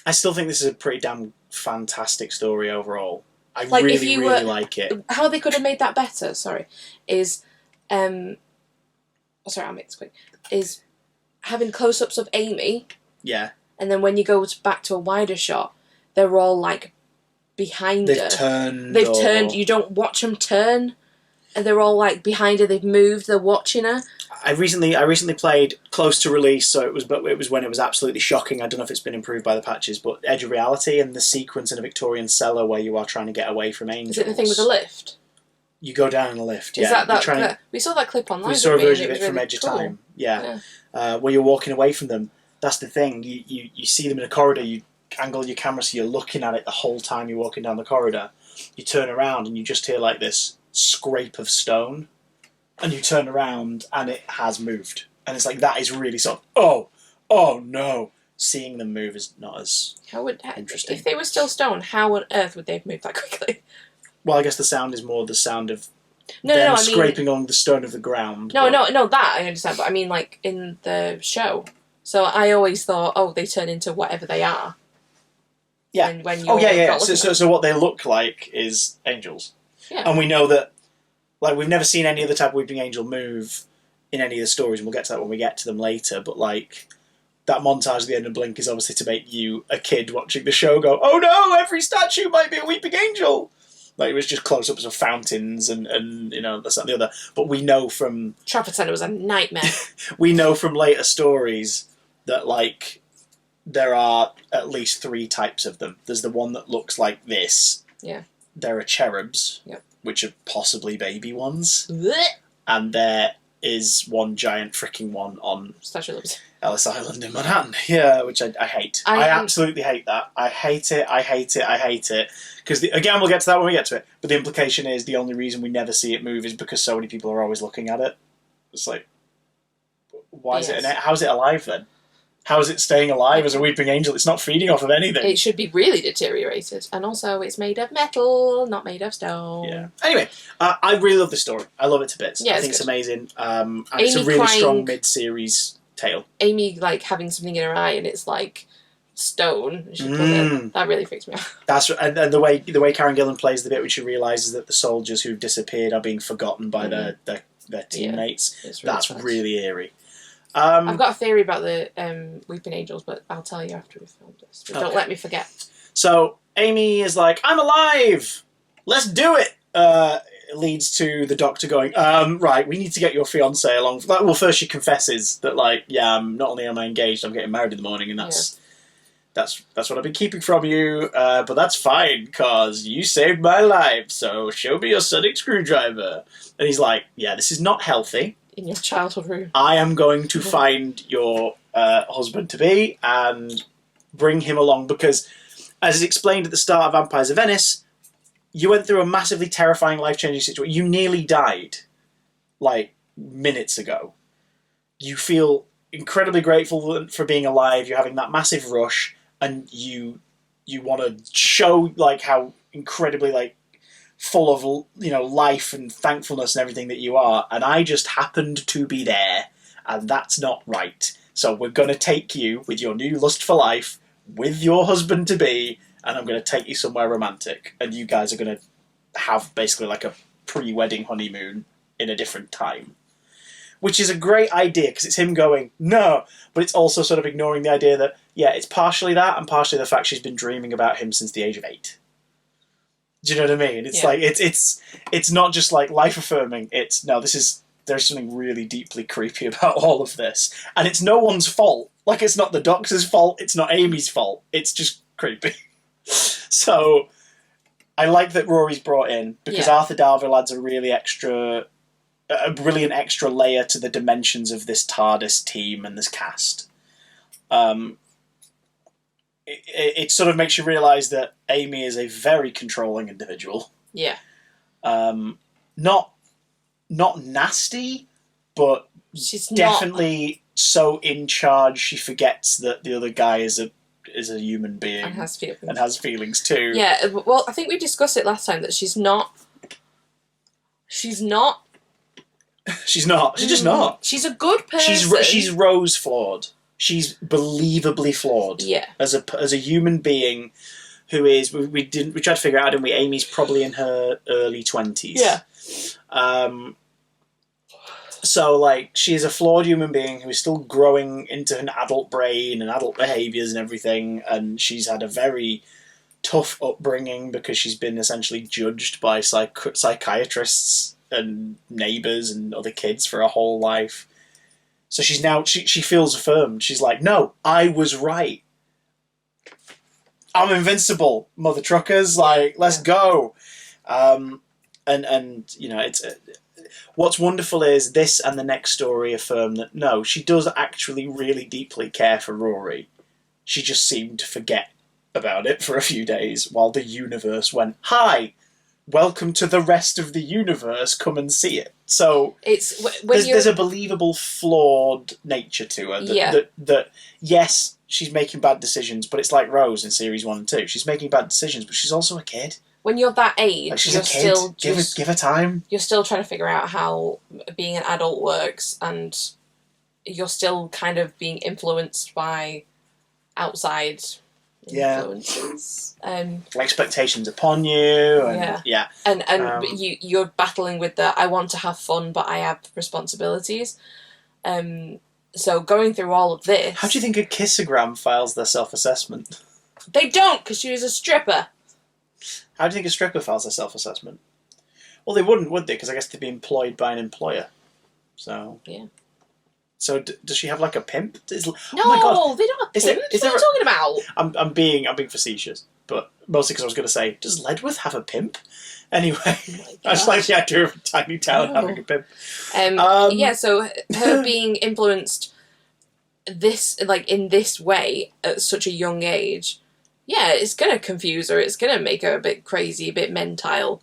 I still think this is a pretty damn fantastic story overall. I really like it. How they could have made that better, is... I'll make this quick. Is having close-ups of Amy... Yeah. And then when you go back to a wider shot, they're all like behind her. They've turned. You don't watch them turn, and they're all like behind her. They've moved. They're watching her. I recently played close to release, so it was when it was absolutely shocking. I don't know if it's been improved by the patches, but Edge of Reality and the sequence in a Victorian cellar where you are trying to get away from angels. Is it the thing with the lift? You go down in a lift. Is that we saw that clip online. We saw a version of it from Edge of Time. Yeah. Where you're walking away from them. That's the thing. You see them in a corridor. You angle your camera so you're looking at it the whole time you're walking down the corridor. You turn around and you just hear like this scrape of stone, and you turn around and it has moved. And it's like, that is really sort of, oh no. Seeing them move is not as interesting. If they were still stone, how on earth would they have moved that quickly? Well, I guess the sound is more the sound of scraping along the stone of the ground. No, that I understand, but I mean, like in the show, So I always thought, oh, they turn into whatever they are. Yeah. When Oh, yeah, yeah. not looking at them. So what they look like is angels. Yeah. And we know that, like, we've never seen any other type of weeping angel move in any of the stories, and we'll get to that when we get to them later, but, like, that montage at the end of Blink is obviously to make you, a kid watching the show, go, oh no, every statue might be a weeping angel! Like, it was just close-ups of fountains and you know, this and the other. But we know from... Trafford Centre was a nightmare. We know from later stories that, like, there are at least 3 types of them. There's the one that looks like this. Yeah. There are cherubs, yep. which are possibly baby ones. Blech. And there is one giant freaking one on Statue of Liberty. Ellis Island in Manhattan. Yeah, which I hate. I absolutely hate that. I hate it. Because, again, we'll get to that when we get to it. But the implication is the only reason we never see it move is because so many people are always looking at it. It's like, why is it? How is it alive then? How is it staying alive as a weeping angel? It's not feeding off of anything. It should be really deteriorated. And also, it's made of metal, not made of stone. Yeah. Anyway, I really love this story. I love it to bits. Yeah, I think it's amazing. And Amy it's a really crying, strong mid-series tale. Amy, like, having something in her eye and it's, like, stone. And she pulls it. That really freaks me out. That's and the way Karen Gillan plays the bit when she realises that the soldiers who've disappeared are being forgotten by their teammates. Yeah, that's really eerie. I've got a theory about the Weeping Angels, but I'll tell you after we've filmed this. But don't let me forget. So Amy is like, I'm alive! Let's do it! Leads to the doctor going, right, we need to get your fiancé along. Well, first she confesses that, like, yeah, not only am I engaged, I'm getting married in the morning, and that's what I've been keeping from you, but that's fine, because you saved my life, so show me your sonic screwdriver. And he's like, yeah, this is not healthy. In your childhood room. I am going to find your husband-to-be and bring him along, because, as is explained at the start of Vampires of Venice, you went through a massively terrifying, life-changing situation. You nearly died, like, minutes ago. You feel incredibly grateful for being alive. You're having that massive rush, and you want to show, like, how incredibly, like, full of, you know, life and thankfulness and everything that you are, and I just happened to be there, and that's not right. So we're going to take you with your new lust for life, with your husband-to-be, and I'm going to take you somewhere romantic, and you guys are going to have basically like a pre-wedding honeymoon in a different time. Which is a great idea, because it's him going, no, but it's also sort of ignoring the idea that, yeah, it's partially that, and partially the fact she's been dreaming about him since the age of 8. Do you know what I mean? It's like it's not just like life affirming. It's no, there's something really deeply creepy about all of this, and it's no one's fault. Like, it's not the doctor's fault. It's not Amy's fault. It's just creepy. So I like that Rory's brought in, because Arthur Darvill adds a brilliant extra layer to the dimensions of this TARDIS team and this cast. It sort of makes you realise that Amy is a very controlling individual. Yeah. Not nasty, but she's definitely so in charge she forgets that the other guy is a human being and has feelings too. Yeah. Well, I think we discussed it last time that she's not. She's just not. She's a good person. She's rose flawed. She's believably flawed. Yeah. As a human being who is we tried to figure out, didn't we? Amy's probably in her early 20s. Yeah. So, like, she is a flawed human being who is still growing into an adult brain and adult behaviours and everything, and she's had a very tough upbringing because she's been essentially judged by psychiatrists and neighbours and other kids for her whole life. So she's now, she feels affirmed. She's like, no, I was right. I'm invincible, mother truckers. Like, let's go. And you know, it's what's wonderful is this and the next story affirm that no, she does actually really deeply care for Rory. She just seemed to forget about it for a few days while the universe went, hi, welcome to the rest of the universe, come and see it. So there's a believable flawed nature to her that yes, she's making bad decisions, but it's like Rose in series 1 and 2. She's making bad decisions, but she's also a kid. When you're that age, like, she's a kid. Give her time. You're still trying to figure out how being an adult works, and you're still kind of being influenced by outside influences. Expectations upon you. And, And you're battling with the, I want to have fun, but I have responsibilities. So going through all of this... How do you think a kissogram files their self-assessment? They don't, because she was a stripper. How do you think a stripper files their self-assessment? Well, they wouldn't, would they? Because I guess they'd be employed by an employer. So... Yeah. So does she have like a pimp? No, oh my God. They don't have pimps. What are you talking about? I'm being facetious, but mostly because I was going to say, does Ledworth have a pimp? Anyway, I just like the idea of a tiny town having a pimp. So her being influenced in this way at such a young age, it's going to confuse her. It's going to make her a bit crazy, a bit mental.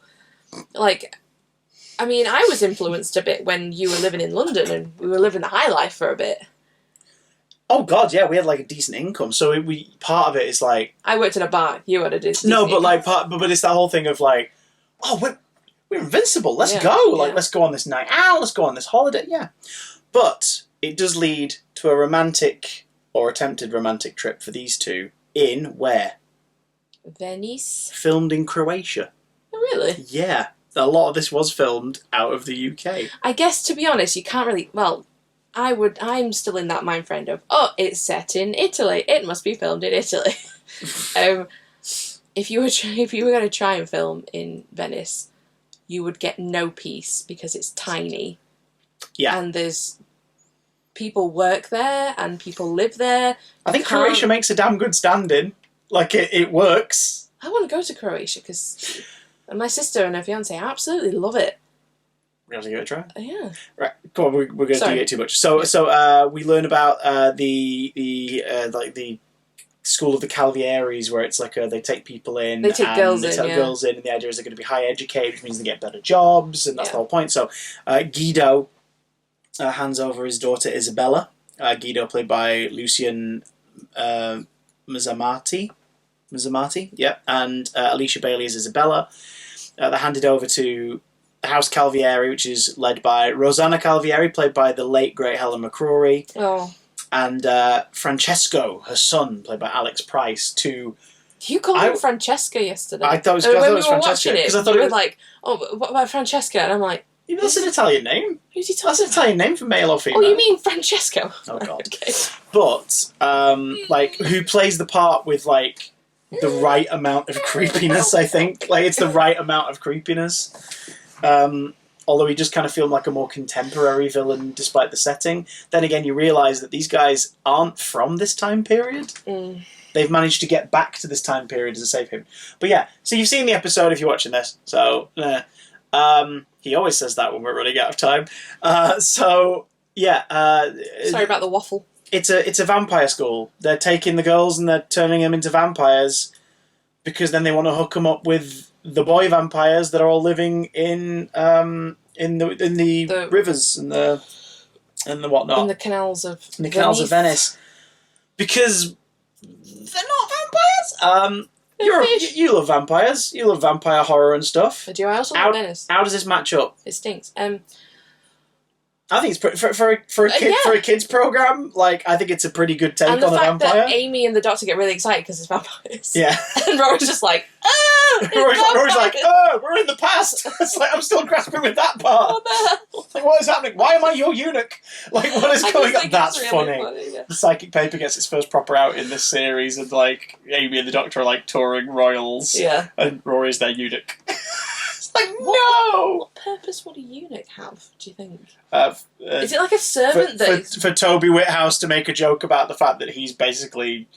I mean, I was influenced a bit when you were living in London and we were living the high life for a bit. Oh God, yeah, we had like a decent income. So we part of it is like I worked in a bar. You had a decent. No, but like but it's that whole thing of like, oh, we're invincible. Let's go. Like let's go on this night out. Let's go on this holiday. Yeah, but it does lead to a romantic or attempted romantic trip for these two in where? Venice. Filmed in Croatia. Oh, really? Yeah. A lot of this was filmed out of the UK. I guess, to be honest, you can't really... Well, I'm still in that mind frame of, it's set in Italy. It must be filmed in Italy. If you were going to try and film in Venice, you would get no peace because it's tiny. Yeah. And there's... People work there and people live there. I think Croatia makes a damn good stand-in. Like, it works. I want to go to Croatia because... And my sister and her fiance absolutely love it. We have to give it a try. Yeah. Right. Come on, we're going to deviate too much. So we learn about the school of the Calvieris, where it's like they take people in. They take girls in. Girls in, and the idea is they're going to be high educated, which means they get better jobs, and that's the whole point. So Guido hands over his daughter Isabella. Guido, played by Lucian Mazzamati, and Alicia Bailey as Isabella. They're handed over to the House Calvieri, which is led by Rosanna Calvieri, played by the late, great Helen McCrory. Oh. And Francesco, her son, played by Alex Price, to... You called him Francesca yesterday. I thought it was Francesca. Because I thought it was like, what about Francesca? And I'm like... That's an Italian name. Who's he talking about? That's an Italian name for male or female. Oh, you mean Francesco? Oh, God. Okay. But, who plays the part with, the right amount of creepiness, I think. It's the right amount of creepiness. Although he just kind of feels like a more contemporary villain despite the setting. Then again, you realise that these guys aren't from this time period. Mm. They've managed to get back to this time period to save him. But yeah, so you've seen the episode if you're watching this. So, he always says that when we're running out of time. Sorry about the waffle. It's a vampire school. They're taking the girls and they're turning them into vampires because then they want to hook them up with the boy vampires that are all living in the rivers and the whatnot. In the canals of Venice. Because they're not vampires. You love vampires. You love vampire horror and stuff. I do. I also love Venice. How does this match up? It stinks. I think it's for a kids program. I think it's a pretty good take on a vampire. And the fact that Amy and the Doctor get really excited because it's vampires. Yeah, and Rory's just like, Rory's like, we're in the past. It's like I'm still grasping with that part. What is happening? Why am I your eunuch? What is going on? That's really funny. Yeah. The psychic paper gets its first proper out in this series, and Amy and the Doctor are touring royals. Yeah, and Rory's their eunuch. No! What purpose would a eunuch have, do you think? Is it like a servant for Toby Whithouse to make a joke about the fact that he's basically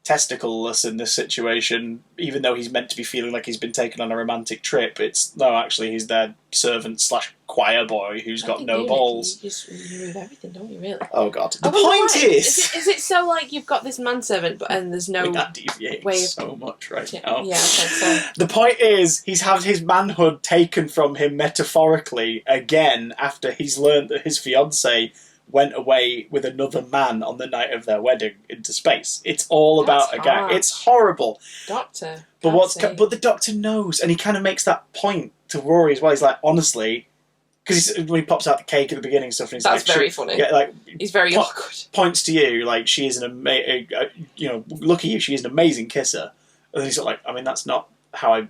testicleless in this situation, even though he's meant to be feeling like he's been taken on a romantic trip. Actually he's their servant / choir boy who's got no balls. You just remove everything, don't you, really? Oh, God. The point is... Is it so, you've got this manservant, and there's no that deviating way of... so much right now. Yeah, okay, so... The point is, he's had his manhood taken from him metaphorically again after he's learned that his fiancée went away with another man on the night of their wedding into space. It's all about a guy. It's horrible. Doctor. But the Doctor knows, and he kind of makes that point to Rory as well. He's like, honestly, because when he pops out the cake at the beginning and stuff, and he's That's like, very funny. Yeah, like he's very awkward. Points to you like she is look at you, she is an amazing kisser. And then he's sort of like, I mean, that's not how I.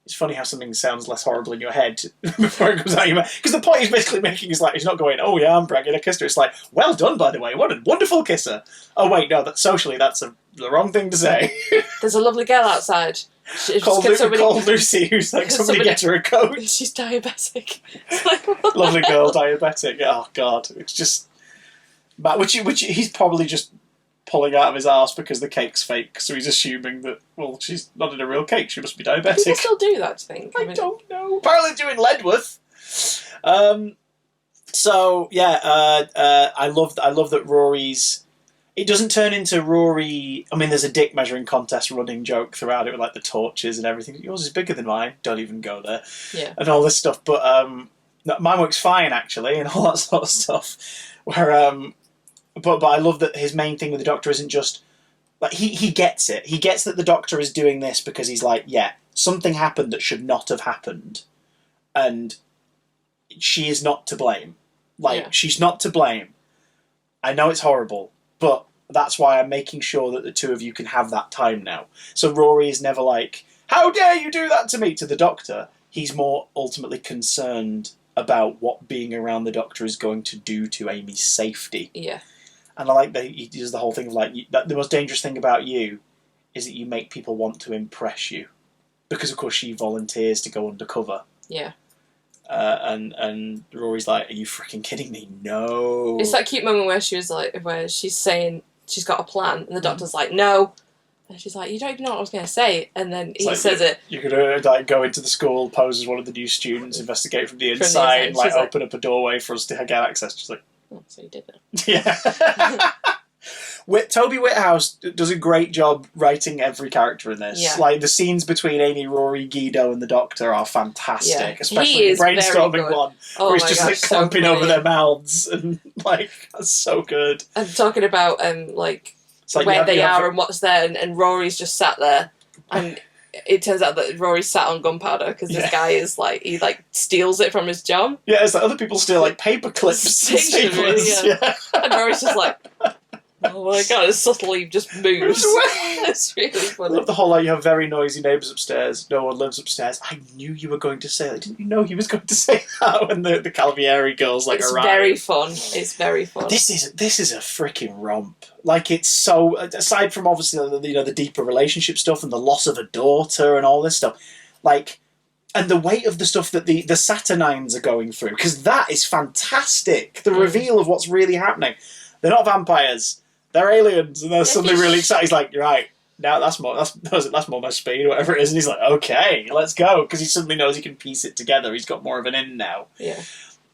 It's funny how something sounds less horrible in your head before it comes out of your mouth. Because the point he's basically making is like, he's not going, oh yeah, I'm bragging, I kissed her. It's like, well done, by the way, what a wonderful kisser. Oh wait, no, socially that's the wrong thing to say. There's a lovely girl outside. Call Lucy, who's like, somebody get her a coat. She's diabetic. It's like, what? Lovely girl, diabetic. Oh god, it's just... Which he's probably just pulling out of his arse because the cake's fake, so he's assuming that, well, she's not in a real cake, she must be diabetic. People still do that, do you think? I don't know. Apparently doing Ledworth. So, yeah, I love that Rory's... It doesn't turn into Rory... I mean, there's a dick measuring contest running joke throughout it with, like, the torches and everything. Yours is bigger than mine. Don't even go there. Yeah. And all this stuff. But mine works fine, actually, and all that sort of stuff. Where... But I love that his main thing with the Doctor isn't just... Like, he gets it. He gets that the Doctor is doing this because he's like, yeah, something happened that should not have happened. And she is not to blame. She's not to blame. I know it's horrible, but that's why I'm making sure that the two of you can have that time now. So Rory is never like, how dare you do that to me, to the Doctor. He's more ultimately concerned about what being around the Doctor is going to do to Amy's safety. Yeah. And I like that he does the whole thing of like, the most dangerous thing about you is that you make people want to impress you. Because, of course, she volunteers to go undercover. Yeah. And Rory's like, are you freaking kidding me? No. It's that cute moment where she's saying she's got a plan, and the Doctor's like, no. And she's like, you don't even know what I was going to say. And then he says it. You're going to like go into the school, pose as one of the new students, investigate from the inside, like open up a doorway for us to get access. She's like, oh, so you did that. Yeah. Toby Whithouse does a great job writing every character in this. Yeah. Like, the scenes between Amy, Rory, Guido and the Doctor are fantastic. Yeah. Especially the brainstorming one. Oh, where he's just like clumping over their mouths. And like, that's so good. And talking about where they are and what's there, and Rory's just sat there. And it turns out that Rory's sat on gunpowder because this guy is like, he like steals it from his job. Yeah, it's like other people steal like paper clips and staplers. Yeah. And Rory's just like, oh my god, it subtly just moves. It's really funny. I love the whole, like, you have very noisy neighbours upstairs, no one lives upstairs. I knew you were going to say that. Didn't you know he was going to say that when the Calvieri girls like arrive? It's very fun. It's very fun. This is a freaking romp. Like, it's so, aside from obviously the deeper relationship stuff and the loss of a daughter and all this stuff, like, and the weight of the stuff that the Saturnines are going through, because that is fantastic. The reveal of what's really happening. They're not vampires. They're aliens, and they're suddenly really excited. He's like, "You're right, now that's more my speed, whatever it is." And he's like, "Okay, let's go," because he suddenly knows he can piece it together. He's got more of an in now. Yeah.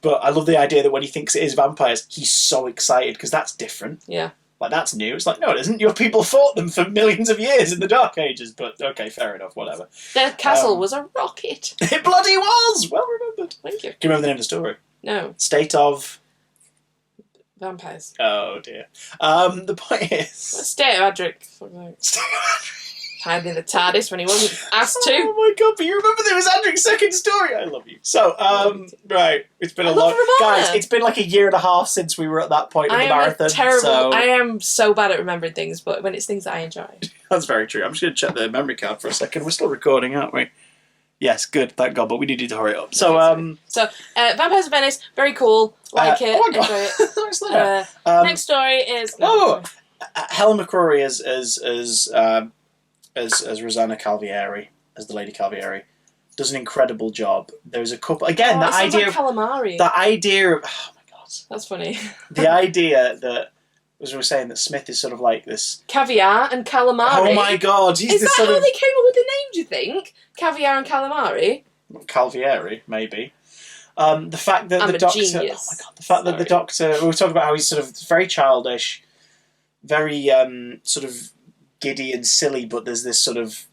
But I love the idea that when he thinks it is vampires, he's so excited because that's different. Yeah. Like, that's new. It's like, no, it isn't. Your people fought them for millions of years in the Dark Ages. But okay, fair enough, whatever. Their castle was a rocket. It bloody was. Well remembered. Thank you. Do you remember the name of the story? No. State of Vampires. Oh dear. The point is... State of Adric. Hiding in the TARDIS when he wasn't asked to. Oh my god, but you remember there was Adric's second story? I love you. So, right. It's been a long... Guys, it's been like a year and a half since we were at that point in the marathon. I am so bad at remembering things, but when it's things that I enjoy. That's very true. I'm just going to check the memory card for a second. We're still recording, aren't we? Yes, good, thank God, but we needed to hurry up. So, Vampires of Venice, very cool. Like it. Oh my God. Enjoy it. Next story is... Helen McCrory as Rosanna Calvieri, as the Lady Calvieri, does an incredible job. There's a couple... Again, the idea... Like calamari. The idea of... Oh my God. That's funny. The idea that... As we were saying, that Smith is sort of like this... Caviar and calamari. Oh my God. Is that how they came up with the name, do you think? Caviar and calamari? Calvieri, maybe. The fact that the Doctor... Genius. Oh my God. The fact that the Doctor... We were talking about how he's sort of very childish, very sort of giddy and silly, but there's this sort of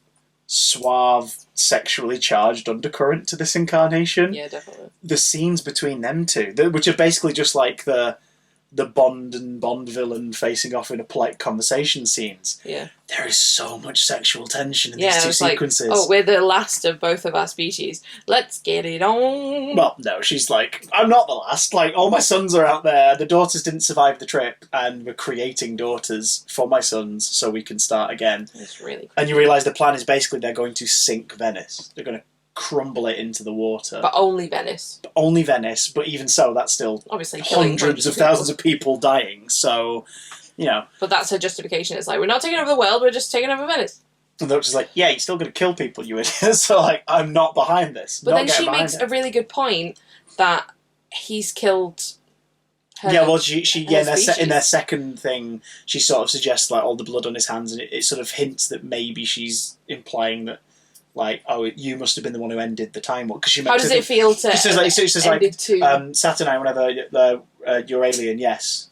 suave, sexually charged undercurrent to this incarnation. Yeah, definitely. The scenes between them two, which are basically just like the the Bond and Bond villain facing off in a polite conversation scenes. Yeah. There is so much sexual tension in these two sequences. Like, oh, we're the last of both of our species. Let's get it on. Well, no, she's like, I'm not the last. Like, all my sons are out there. The daughters didn't survive the trip, and we're creating daughters for my sons so we can start again. It's really creepy. And you realise the plan is basically they're going to sink Venice. They're going to crumble it into the water. But only Venice. Only Venice, but even so, that's still obviously hundreds of thousands of people dying, so, you know. But that's her justification. It's like, we're not taking over the world, we're just taking over Venice. And they're just like, yeah, you're still going to kill people, you idiot. So, like, I'm not behind this. But then she makes a really good point that he's killed her. Yeah, well, in their second thing, she sort of suggests, like, all the blood on his hands, and it sort of hints that maybe she's implying that, like, oh, you must have been the one who ended the time. How does it feel to Saturnine, whenever you're alien, yes.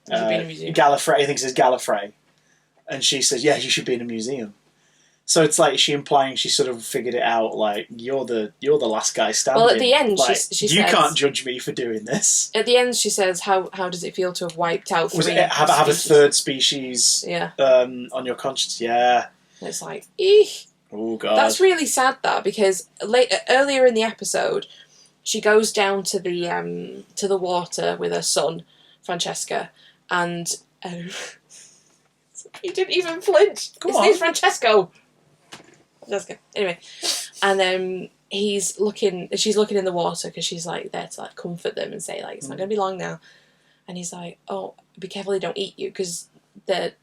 Gallifrey, I think it says Gallifrey. And she says, yeah, you should be in a museum. So it's like, is she implying she sort of figured it out, like, you're the last guy standing. Well, at the end, like, she you says, can't judge me for doing this. At the end, she says, how does it feel to have wiped out three have a third species on your conscience? Yeah. And it's like, eek. Oh, God. That's really sad, that, because earlier in the episode, she goes down to the water with her son, Francesca, and he didn't even flinch. His name's Francesco. Francesca. Anyway, and she's looking in the water because she's like there to like comfort them and say like it's not going to be long now, and he's like, oh, be careful they don't eat you because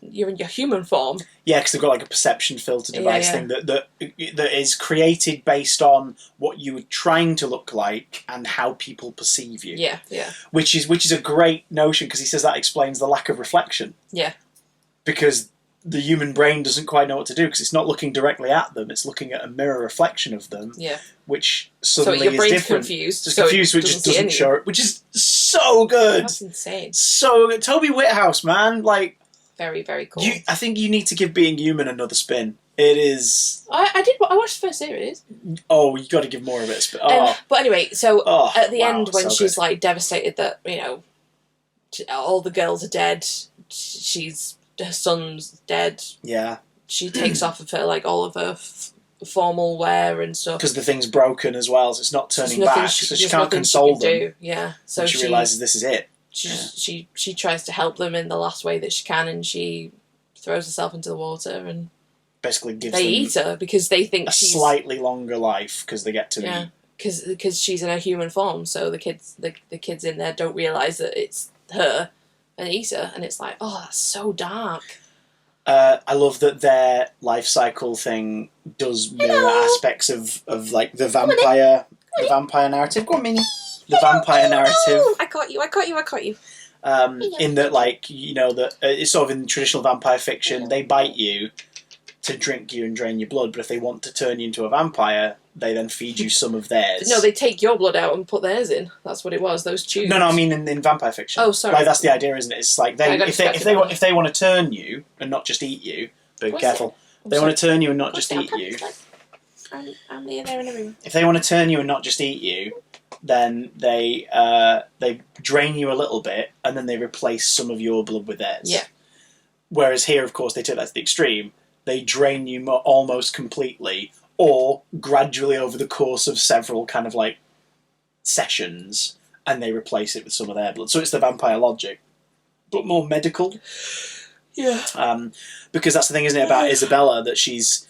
you're in your human form. Yeah, because they've got like a perception filter device thing that is created based on what you were trying to look like and how people perceive you. Yeah, yeah. Which is a great notion because he says that explains the lack of reflection. Yeah. Because the human brain doesn't quite know what to do because it's not looking directly at them; it's looking at a mirror reflection of them. Yeah. Which suddenly your brain's is different. Confused. Just confused, which just doesn't show it. Which is so good. That's insane. So good. Toby Whithouse, man, like. Very, very cool. I think you need to give Being Human another spin. It is. I watched the first series. Oh, you got to give more of it a spin. But anyway, so at the end when so she's good. like devastated that all the girls are dead, her son's dead. Yeah. She takes off of her like all of her formal wear and stuff because the thing's broken as well, so it's not turning back. So she can't console them. Yeah. So she realizes this is it. She tries to help them in the last way that she can, and she throws herself into the water and basically gives they them eat her because they think she's slightly longer life because they get to eat. Because she's in her human form, so the kids in there don't realise that it's her and eat her, and it's like, oh, that's so dark. I love that their life cycle thing does mirror aspects of like the vampire narrative. Go on, Minnie. The vampire narrative. I caught you. In that, like, that it's sort of in traditional vampire fiction, they bite you to drink you and drain your blood, but if they want to turn you into a vampire, they then feed you some of theirs. No, they take your blood out and put theirs in. That's what it was. Those tubes. No, I mean in vampire fiction. Oh, sorry. Like that's the idea, isn't it? It's like if they want to turn you and not just eat you. Be careful. They want to turn you and not just eat you. I'm there and everywhere. If they want to turn you and not just eat you, then they drain you a little bit and then they replace some of your blood with theirs. Yeah. Whereas here, of course, they take that to the extreme. They drain you almost completely, or gradually over the course of several kind of like sessions, and they replace it with some of their blood. So it's the vampire logic, but more medical. Yeah. Because that's the thing, isn't it, about Isabella, that she's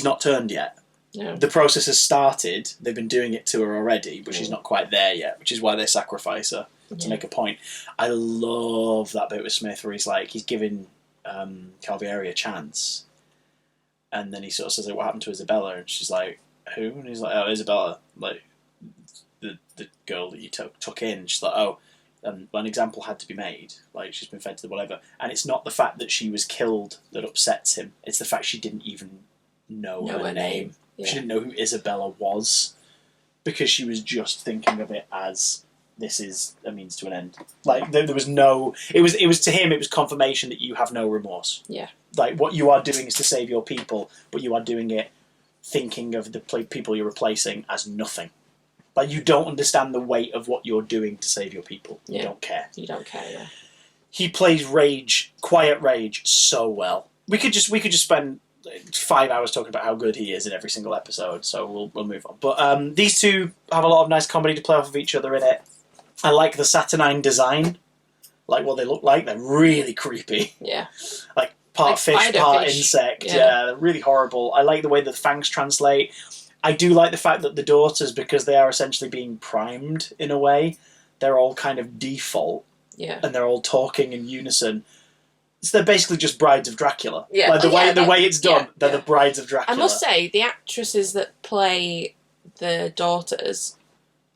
not turned yet. No. The process has started. They've been doing it to her already, but she's not quite there yet, which is why they sacrifice her to make a point. I love that bit with Smith where he's giving Calvieri a chance. And then he sort of says, like, what happened to Isabella? And she's like, who? And he's like, oh, Isabella, like, the girl that you took in. She's like, oh, an example had to be made. Like, she's been fed to the whatever. And it's not the fact that she was killed that upsets him. It's the fact she didn't even know her name. Yeah. She didn't know who Isabella was. Because she was just thinking of it as, this is a means to an end. Like, there was no... It was to him, it was confirmation that you have no remorse. Yeah. Like, what you are doing is to save your people, but you are doing it thinking of the people you're replacing as nothing. Like, you don't understand the weight of what you're doing to save your people. You don't care. You don't care, yeah. He plays rage, quiet rage, so well. We could just spend 5 hours talking about how good he is in every single episode, so we'll move on. But these two have a lot of nice comedy to play off of each other in it. I like the saturnine design, like what they look like. They're really creepy. Yeah. Like part fish, part insect. Yeah, they're really horrible. I like the way the fangs translate. I do like the fact that the daughters, because they are essentially being primed in a way, they're all kind of default. Yeah. And they're all talking in unison. So they're basically just brides of Dracula. Yeah. Like the way it's done, they're the brides of Dracula. I must say, the actresses that play the daughters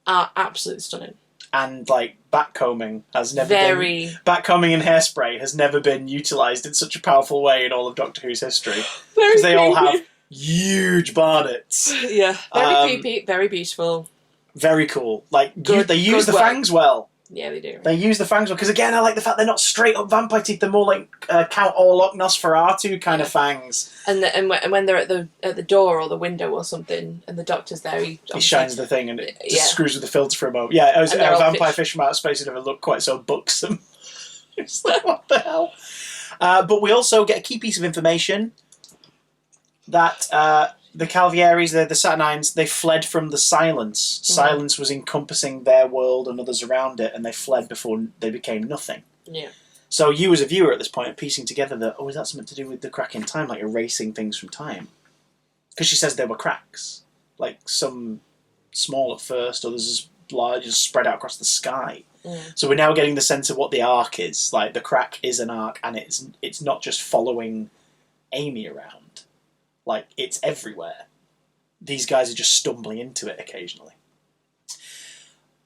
are absolutely stunning. And like backcombing has never been backcombing and hairspray has never been utilised in such a powerful way in all of Doctor Who's history. Because they all have huge bonnets. Yeah. Very creepy, very beautiful. Very cool. Like they use the fangs well. Yeah, they do. They use the fangs well, because again, I like the fact they're not straight up vampire teeth. They're more like Count Orlok Nosferatu kind of fangs. And when they're at the door or the window or something, and the Doctor's there, he shines the thing and it just screws with the filter for a moment. Yeah, it was a vampire fish from outer space who never looked quite so buxom. It's like, what the hell? But we also get a key piece of information that the Calvieris, the Saturnines, they fled from the Silence. Silence was encompassing their world and others around it, and they fled before they became nothing. Yeah. So you, as a viewer at this point, are piecing together that, is that something to do with the crack in time, like erasing things from time? Because she says there were cracks, like some small at first, others as large as spread out across the sky. So we're now getting the sense of what the arc is. Like, the crack is an arc, and it's not just following Amy around. Like, it's everywhere. These guys are just stumbling into it occasionally.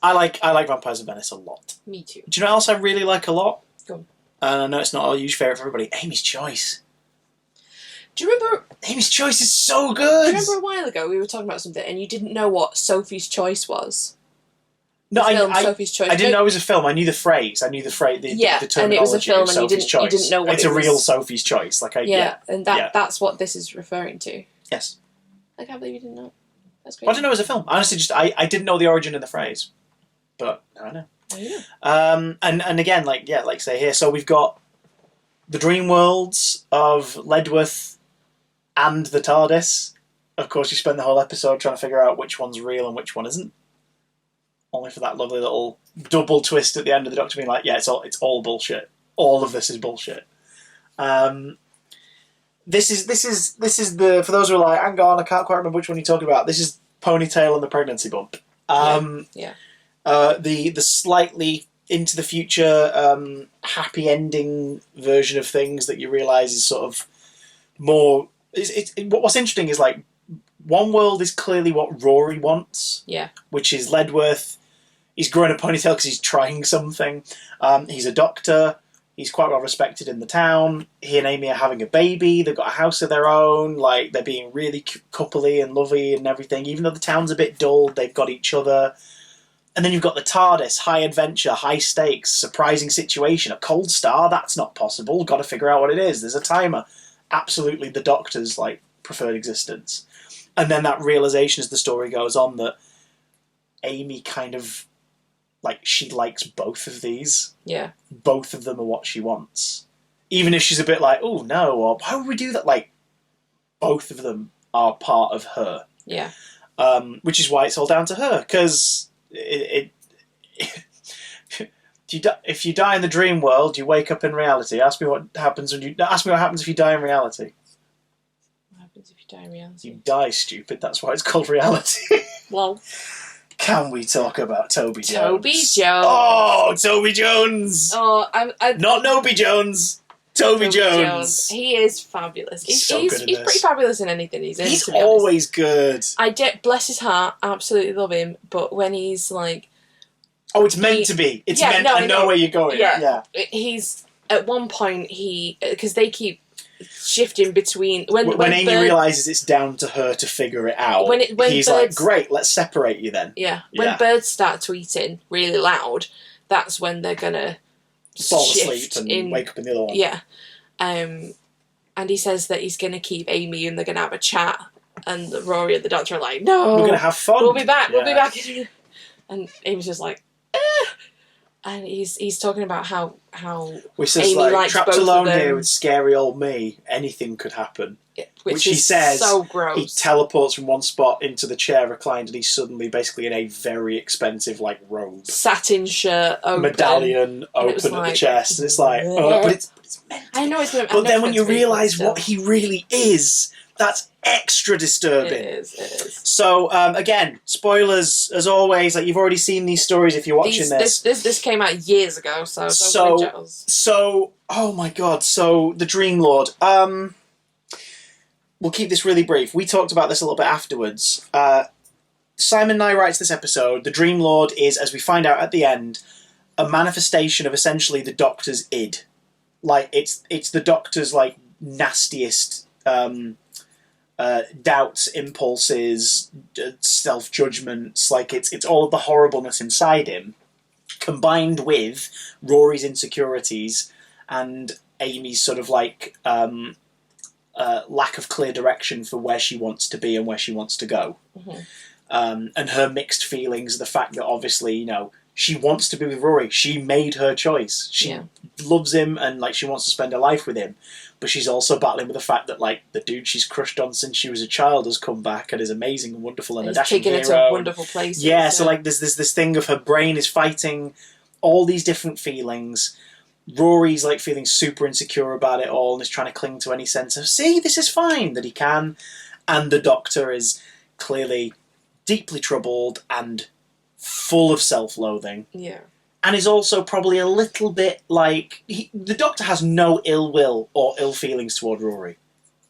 I like Vampires of Venice a lot. Me too. Do you know what else I really like a lot? Go on. And I know it's not a huge favourite for everybody. Amy's Choice. Do you remember... Amy's Choice is so good! Do you remember a while ago we were talking about something and you didn't know what Sophie's Choice was? No, Sophie's Choice. I didn't know it was a film. I knew the phrase. I knew the terminology and it was a film, and you didn't know what it's it was. a real Sophie's Choice. That's what this is referring to. Yes. I can't believe you didn't know. That's great. Well, I didn't know it was a film. Honestly, I didn't know the origin of the phrase, but now I know. There you go. And again, like say here, so we've got the dream worlds of Ledworth and the TARDIS. Of course, you spend the whole episode trying to figure out which one's real and which one isn't. Only for that lovely little double twist at the end of the Doctor being like, yeah, it's all bullshit. All of this is bullshit. This is the, for those who are like, hang on, I can't quite remember which one you're talking about. This is Ponytail and the Pregnancy Bump. The slightly into the future happy ending version of things that you realise is sort of more. What's interesting is, like, one world is clearly what Rory wants. Yeah. Which is Ledworth. He's growing a ponytail because he's trying something. He's a doctor. He's quite well respected in the town. He and Amy are having a baby. They've got a house of their own. Like, they're being really coupley and lovey and everything. Even though the town's a bit dull, they've got each other. And then you've got the TARDIS, high adventure, high stakes, surprising situation. A cold star, that's not possible. Got to figure out what it is. There's a timer. Absolutely the Doctor's, like, preferred existence. And then that realisation as the story goes on that Amy kind of, like, she likes both of these. Yeah. Both of them are what she wants. Even if she's a bit like, oh no, or why would we do that? Like, both of them are part of her. Yeah. Which is why it's all down to her, because if you die in the dream world, you wake up in reality. Ask me what happens if you die in reality. What happens if you die in reality? You die, stupid. That's why it's called reality. Well, can we talk about Toby Jones? Toby Jones. Oh, Toby Jones. Oh, not Noby Jones. Toby Jones. He is fabulous. He's pretty fabulous in anything he's in. He's always good. Bless his heart, absolutely love him. But when he's like, oh, it's meant to be. It's meant. I know where you're going. Yeah. He's at one point because they keep shifting between when Amy realises it's down to her to figure it out. When he's like, great, let's separate you then. Yeah. When birds start tweeting really loud, that's when they're gonna fall asleep and wake up in the other one. Yeah. And he says that he's gonna keep Amy and they're gonna have a chat. And Rory and the Doctor are like, no, we're gonna have fun. We'll be back. Yeah. We'll be back. And Amy's just like, and he's talking about how which says, Amy like, likes trapped both alone of them, here with scary old me, anything could happen. which he is says so gross. He teleports from one spot into the chair reclined, and he's suddenly basically in a very expensive, like, robe, satin shirt, open, medallion open at the chest, and it's like, but it's meant to be. I know it's meant. But then when you realise what he really is, that's extra disturbing. It is. So, again, spoilers, as always. Like, you've already seen these stories if you're watching this. This came out years ago, so don't worry, Giles. So, oh my god, so, the Dream Lord. We'll keep this really brief. We talked about this a little bit afterwards. Simon Nye writes this episode. The Dream Lord is, as we find out at the end, a manifestation of essentially the Doctor's id. Like, it's the Doctor's, like, nastiest doubts, impulses, self-judgments. Like, it's all of the horribleness inside him, combined with Rory's insecurities and Amy's sort of, like, lack of clear direction for where she wants to be and where she wants to go. Mm-hmm. And her mixed feelings, the fact that obviously, you know, she wants to be with Rory. She made her choice. She loves him and, like, she wants to spend her life with him. But she's also battling with the fact that, like, the dude she's crushed on since she was a child has come back and is amazing and wonderful and a dashing hero. He's taken her to wonderful places. Yeah, so, like, there's this thing of her brain is fighting all these different feelings. Rory's, like, feeling super insecure about it all and is trying to cling to any sense of, see, this is fine, that he can. And the Doctor is clearly deeply troubled and full of self-loathing. Yeah. And is also probably a little bit like... the Doctor has no ill will or ill feelings toward Rory.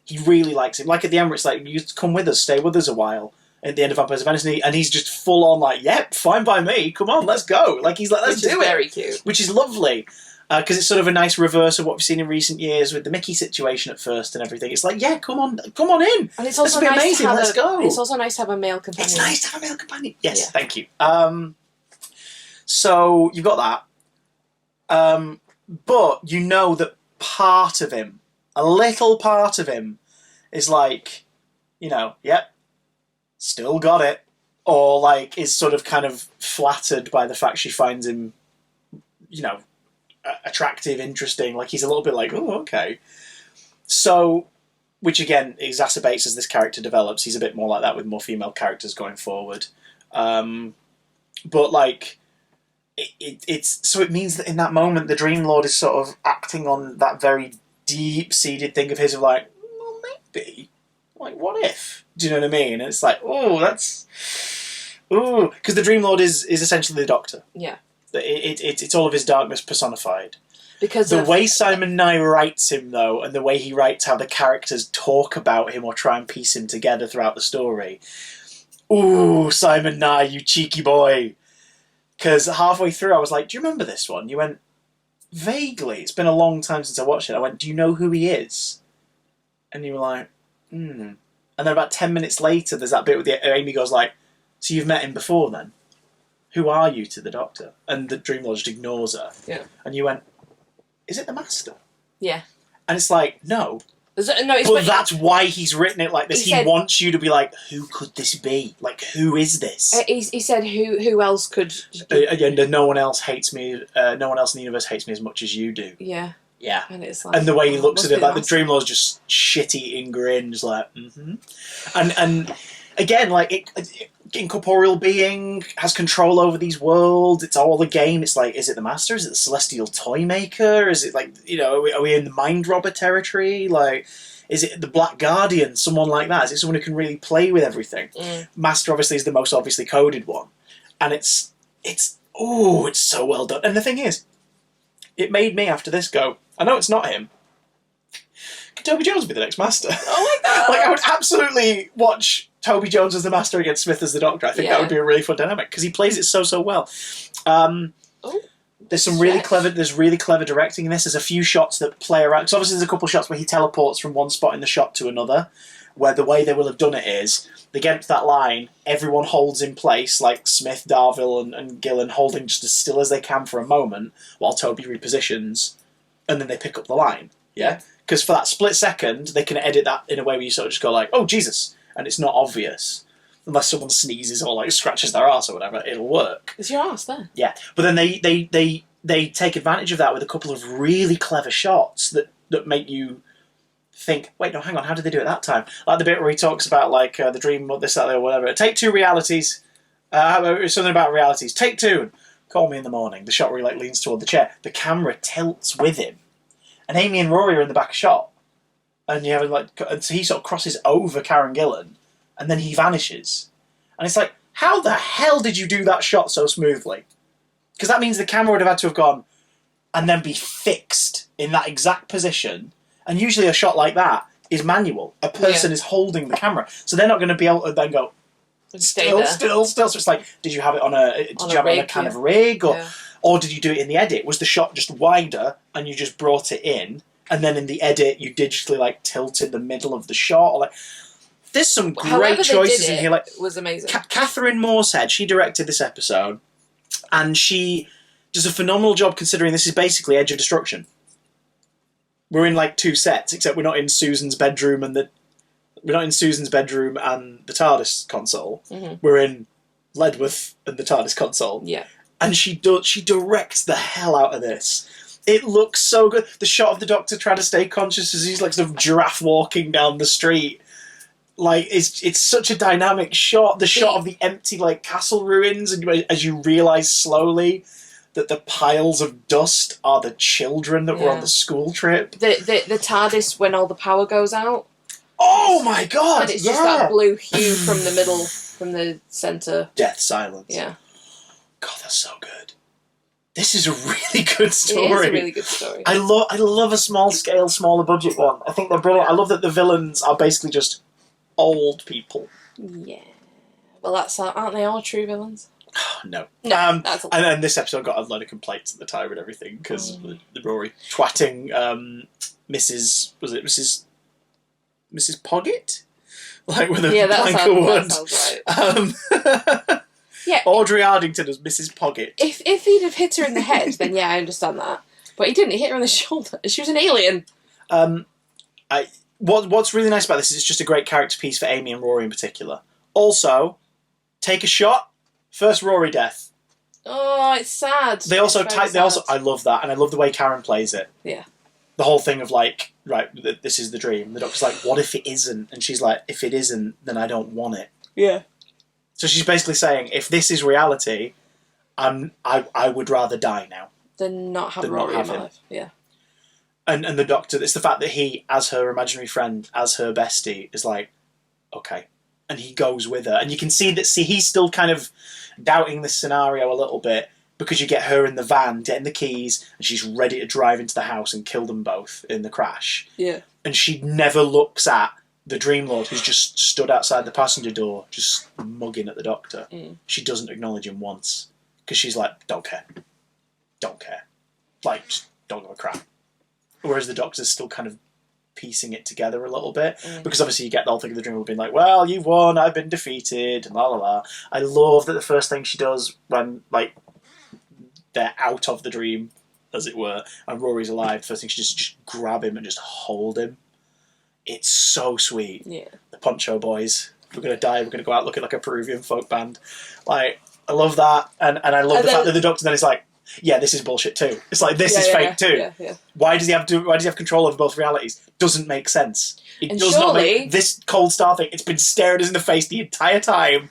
He really likes him. Like at the end, it's like, you come with us, stay with us a while. At the end of Vampires of Venice, and he's just full on like, yep, fine by me, come on, let's go. Like, he's like, let's do it. Which is very cute. Which is lovely. Because it's sort of a nice reverse of what we've seen in recent years with the Mickey situation at first and everything. It's like, yeah, come on in. And it's also nice amazing. Let's go. It's also nice to have a male companion. It's nice to have a male companion. Yes, thank you. So you've got that. But you know that part of him, a little part of him, is like, you know, yep, still got it. Or like is sort of kind of flattered by the fact she finds him, you know, attractive, interesting. Like, he's a little bit like, oh, okay. So, which again exacerbates as this character develops. He's a bit more like that with more female characters going forward. But like, it's so it means that in that moment, the Dream Lord is sort of acting on that very deep-seated thing of his of like, well, maybe, like, what if? Do you know what I mean? And it's like, oh, that's, oh, because the Dream Lord is essentially the Doctor. Yeah. It's all of his darkness personified. Because the way Simon Nye writes him, though, and the way he writes how the characters talk about him or try and piece him together throughout the story. Ooh, Simon Nye, you cheeky boy. Because halfway through I was like, do you remember this one? You went, vaguely. It's been a long time since I watched it. I went, do you know who he is? And you were like, And then about 10 minutes later, there's that bit where Amy goes like, so you've met him before then? Who are you to the Doctor? And the Dream Lord just ignores her. Yeah. And you went, is it the Master? Yeah. And it's like, no. No, but that's why he's written it like this. He said, wants you to be like, who could this be? Like, who is this? He said, who else could... Again, no one else hates me. No one else in the universe hates me as much as you do. Yeah. Yeah. And it's like... And the way he looks at it, like, the Dream Lord's just shit-eating grin, just like, And again, like, incorporeal being has control over these worlds. It's all a game. It's like, is it the Master? Is it the Celestial Toy Maker? Is it like, you know, are we in the Mind Robber territory? Like, is it the Black Guardian? Someone like that? Is it someone who can really play with everything? Master obviously is the most obviously coded one, and it's so well done. And the thing is, it made me after this go, I know it's not him. Could Toby Jones be the next Master? Oh my god! Like, I would absolutely watch Toby Jones as the Master against Smith as the Doctor. I think that would be a really fun dynamic because he plays it so well. There's some really clever. There's really clever directing in this. There's a few shots that play around. Because obviously, there's a couple of shots where he teleports from one spot in the shot to another. Where the way they will have done it is they get to that line, everyone holds in place, like Smith, Darville, and Gillen holding just as still as they can for a moment, while Toby repositions, and then they pick up the line. Yeah, because for that split second, they can edit that in a way where you sort of just go like, "Oh Jesus." And it's not obvious. unless someone sneezes or like scratches their arse or whatever, it'll work. Is your arse there? Yeah, but then they take advantage of that with a couple of really clever shots that make you think, wait, no, hang on, how did they do it that time? Like the bit where he talks about like the dream, this, that, or whatever. Take two realities. Something about realities. Take two. And call me in the morning. The shot where he like leans toward the chair. The camera tilts with him, and Amy and Rory are in the back shot, and you have like, and so he sort of crosses over Karen Gillan, and then he vanishes, and it's like, how the hell did you do that shot so smoothly? Because that means the camera would have had to have gone, and then be fixed in that exact position. And usually a shot like that is manual. A person is holding the camera, so they're not going to be able to then go still. So it's like, did you have it on a kind of rig, or did you do it in the edit? Was the shot just wider and you just brought it in, and then in the edit you digitally like tilted the middle of the shot? Or like, there's some great choices in here. Like, it was amazing. Catherine Moorehead, she directed this episode, and she does a phenomenal job considering this is basically Edge of Destruction. We're in like two sets, except we're not in Susan's bedroom and the TARDIS console. Mm-hmm. We're in Ledworth and the TARDIS console. Yeah, and she directs the hell out of this. It looks so good. The shot of the Doctor trying to stay conscious as he's like sort of giraffe walking down the street. Like, it's such a dynamic shot. The shot of the empty like castle ruins, and as you realise slowly that the piles of dust are the children that were on the school trip. The TARDIS when all the power goes out. Oh my god! And it's just that blue hue from the middle, from the centre. Death silence. Yeah. God, that's so good. This is a really good story. It is a really good story. I love a small scale, smaller budget one. I think they're brilliant. I love that the villains are basically just old people. Yeah. Well, aren't they all true villains? No. That's and this episode got a load of complaints at the time and everything because the Rory twatting Mrs. Poggett? Like with a blank of wood. That sounds right. Yeah. Audrey Ardington as Mrs. Poggett. If he'd have hit her in the head, then yeah, I understand that. But he didn't. He hit her on the shoulder. She was an alien. What's really nice about this is it's just a great character piece for Amy and Rory in particular. Also, take a shot. First Rory death. Oh, it's sad. They also I love that, and I love the way Karen plays it. Yeah. The whole thing of like, right, this is the dream. The Doctor's like, what if it isn't? And she's like, if it isn't, then I don't want it. Yeah. So she's basically saying, if this is reality, I would rather die now than not have Rory in my life. Yeah. And the Doctor, it's the fact that he, as her imaginary friend, as her bestie, is like, okay. And he goes with her. And you can see he's still kind of doubting this scenario a little bit, because you get her in the van, getting the keys, and she's ready to drive into the house and kill them both in the crash. Yeah. And she never looks at the Dream Lord, who's just stood outside the passenger door, just mugging at the Doctor. Mm. She doesn't acknowledge him once, because she's like, don't care. Don't care. Like, just don't give a crap. Whereas the Doctor's still kind of piecing it together a little bit, because obviously you get the whole thing of the Dream Lord being like, well, you've won, I've been defeated, and la la la. I love that the first thing she does when, like, they're out of the dream, as it were, and Rory's alive, the first thing she just grab him and just hold him. It's so sweet. Yeah. The Poncho Boys. We're going to die, we're going to go out looking like a Peruvian folk band. Like, I love that, and I love the fact that the Doctor then is like, yeah, this is bullshit too. It's like, this is fake too. Yeah, yeah. Why does he have control over both realities? Doesn't make sense. It and does surely, not make this cold star thing. It's been staring us in the face the entire time,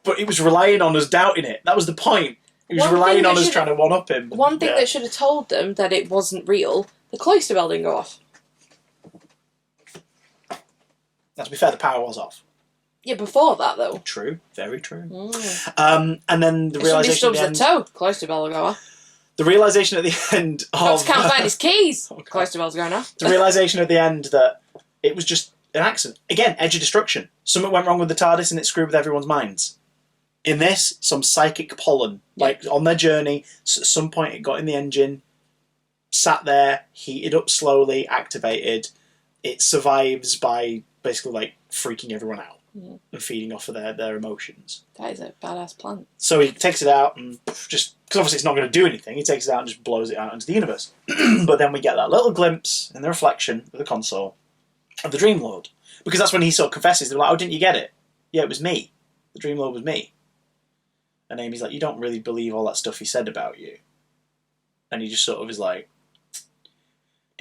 but it was relying on us doubting it. That was the point. He was relying on us trying to one-up him. One thing that should have told them that it wasn't real, the cloister bell didn't go off. Now, to be fair, the power was off. Yeah, before that, though. True. Very true. And then the realisation at the end... toe, cloister bell will go off. The realisation at the end of... Cops can't find his keys. Cloister bell's going off. The realisation at the end that it was just an accident. Again, Edge of Destruction. Something went wrong with the TARDIS and it screwed with everyone's minds. In this, some psychic pollen. Like, on their journey, at some point it got in the engine, sat there, heated up slowly, activated. It survives by basically, like, freaking everyone out and feeding off of their emotions. That is a badass plant. So he takes it out and just... Because obviously it's not going to do anything. He takes it out and just blows it out into the universe. But then we get that little glimpse in the reflection of the console of the Dream Lord. Because that's when he sort of confesses. They're like, oh, didn't you get it? Yeah, it was me. The Dream Lord was me. And Amy's like, you don't really believe all that stuff he said about you. And he just sort of is like,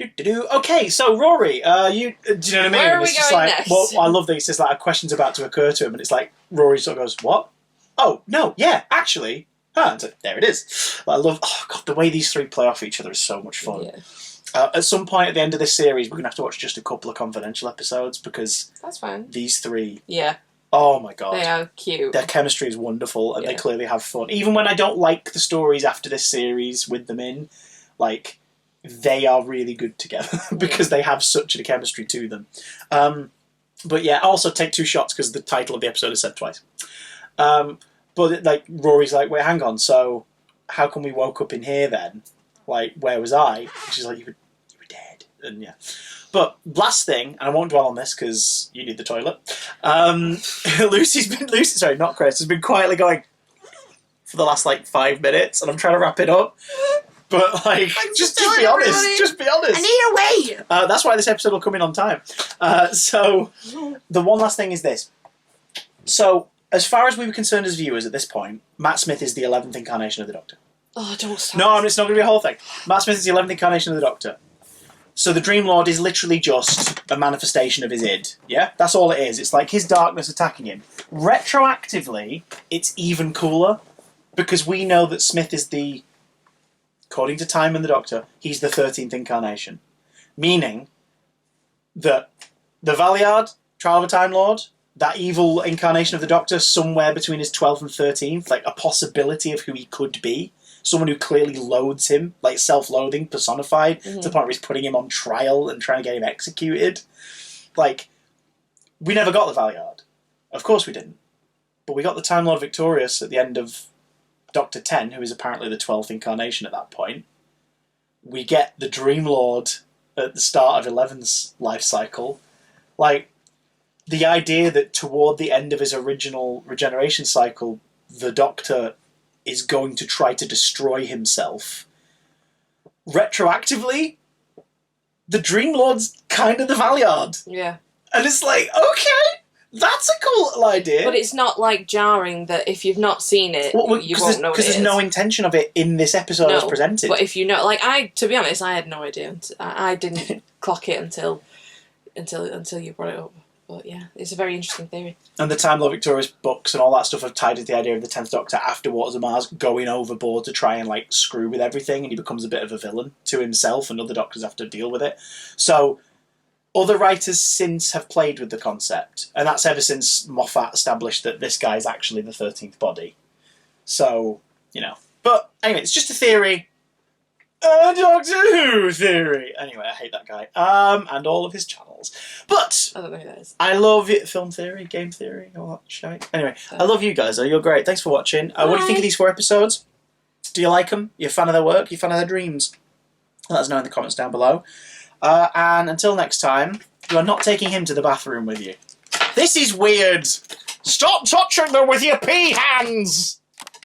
okay, so Rory, do you know what I mean? Where are we it's just going like, next? Well, I love that it's just like a question's about to occur to him, and it's like Rory sort of goes, what? Oh, no, yeah, actually. And so, there it is. I love, oh god, the way these three play off each other is so much fun. Yeah. At some point at the end of this series, we're going to have to watch just a couple of confidential episodes because That's fine. these three, Yeah. oh my god. They are cute. Their chemistry is wonderful and they Yeah. clearly have fun. Even when I don't like the stories after this series with them in, like, they are really good together because they have such a chemistry to them. But yeah, also take two shots because the title of the episode is said twice. But like Rory's like, wait, hang on, so how come we woke up in here then? Like, where was I? And she's like, you were dead. And yeah. But last thing, and I won't dwell on this because you need the toilet. Lucy, not Chris, has been quietly going for the last like 5 minutes, and I'm trying to wrap it up. But like, just be honest. Everybody. Just be honest. I need a wait. That's why this episode will come in on time. So the one last thing is this. So as far as we were concerned as viewers at this point, Matt Smith is the 11th incarnation of the Doctor. Oh, don't stop. No, it's not going to be a whole thing. Matt Smith is the 11th incarnation of the Doctor. So the Dream Lord is literally just a manifestation of his id. Yeah? That's all it is. It's like his darkness attacking him. Retroactively, it's even cooler because we know that Smith is the, according to Time and the Doctor, he's the 13th incarnation. Meaning that the Valiard, Trial of a Time Lord, that evil incarnation of the Doctor, somewhere between his 12th and 13th, like a possibility of who he could be. Someone who clearly loathes him, like self-loathing personified, to the point where he's putting him on trial and trying to get him executed. Like, we never got the Valiard. Of course we didn't. But we got the Time Lord Victorious at the end of Doctor 10, who is apparently the 12th incarnation at that point. We get the Dream Lord at the start of 11's life cycle. Like, the idea that toward the end of his original regeneration cycle, the Doctor is going to try to destroy himself. Retroactively, the Dream Lord's kind of the Valiard. Yeah. And it's like, okay, that's a cool little idea. But it's not like jarring that if you've not seen it, you won't know what it Because there's is. no intention of it in this episode as presented. But if you know, like to be honest, I had no idea. I didn't clock it until you brought it up. But yeah, it's a very interesting theory. And the Time Lord Victorious books and all that stuff have tied into the idea of the 10th Doctor after Waters of Mars going overboard to try and like screw with everything, and he becomes a bit of a villain to himself, and other Doctors have to deal with it. So other writers since have played with the concept, and that's ever since Moffat established that this guy is actually the 13th body. So, you know. But anyway, it's just a theory. A Doctor Who theory. Anyway, I hate that guy. And all of his channels. But I don't know who that is. I love it. Film theory, game theory, all that shit. Anyway, I love you guys though. You're great. Thanks for watching. What do you think of these 4 episodes? Do you like them? You a fan of their work? You a fan of their dreams? Let us know in the comments down below. And until next time, you are not taking him to the bathroom with you. This is weird. Stop touching them with your pee hands!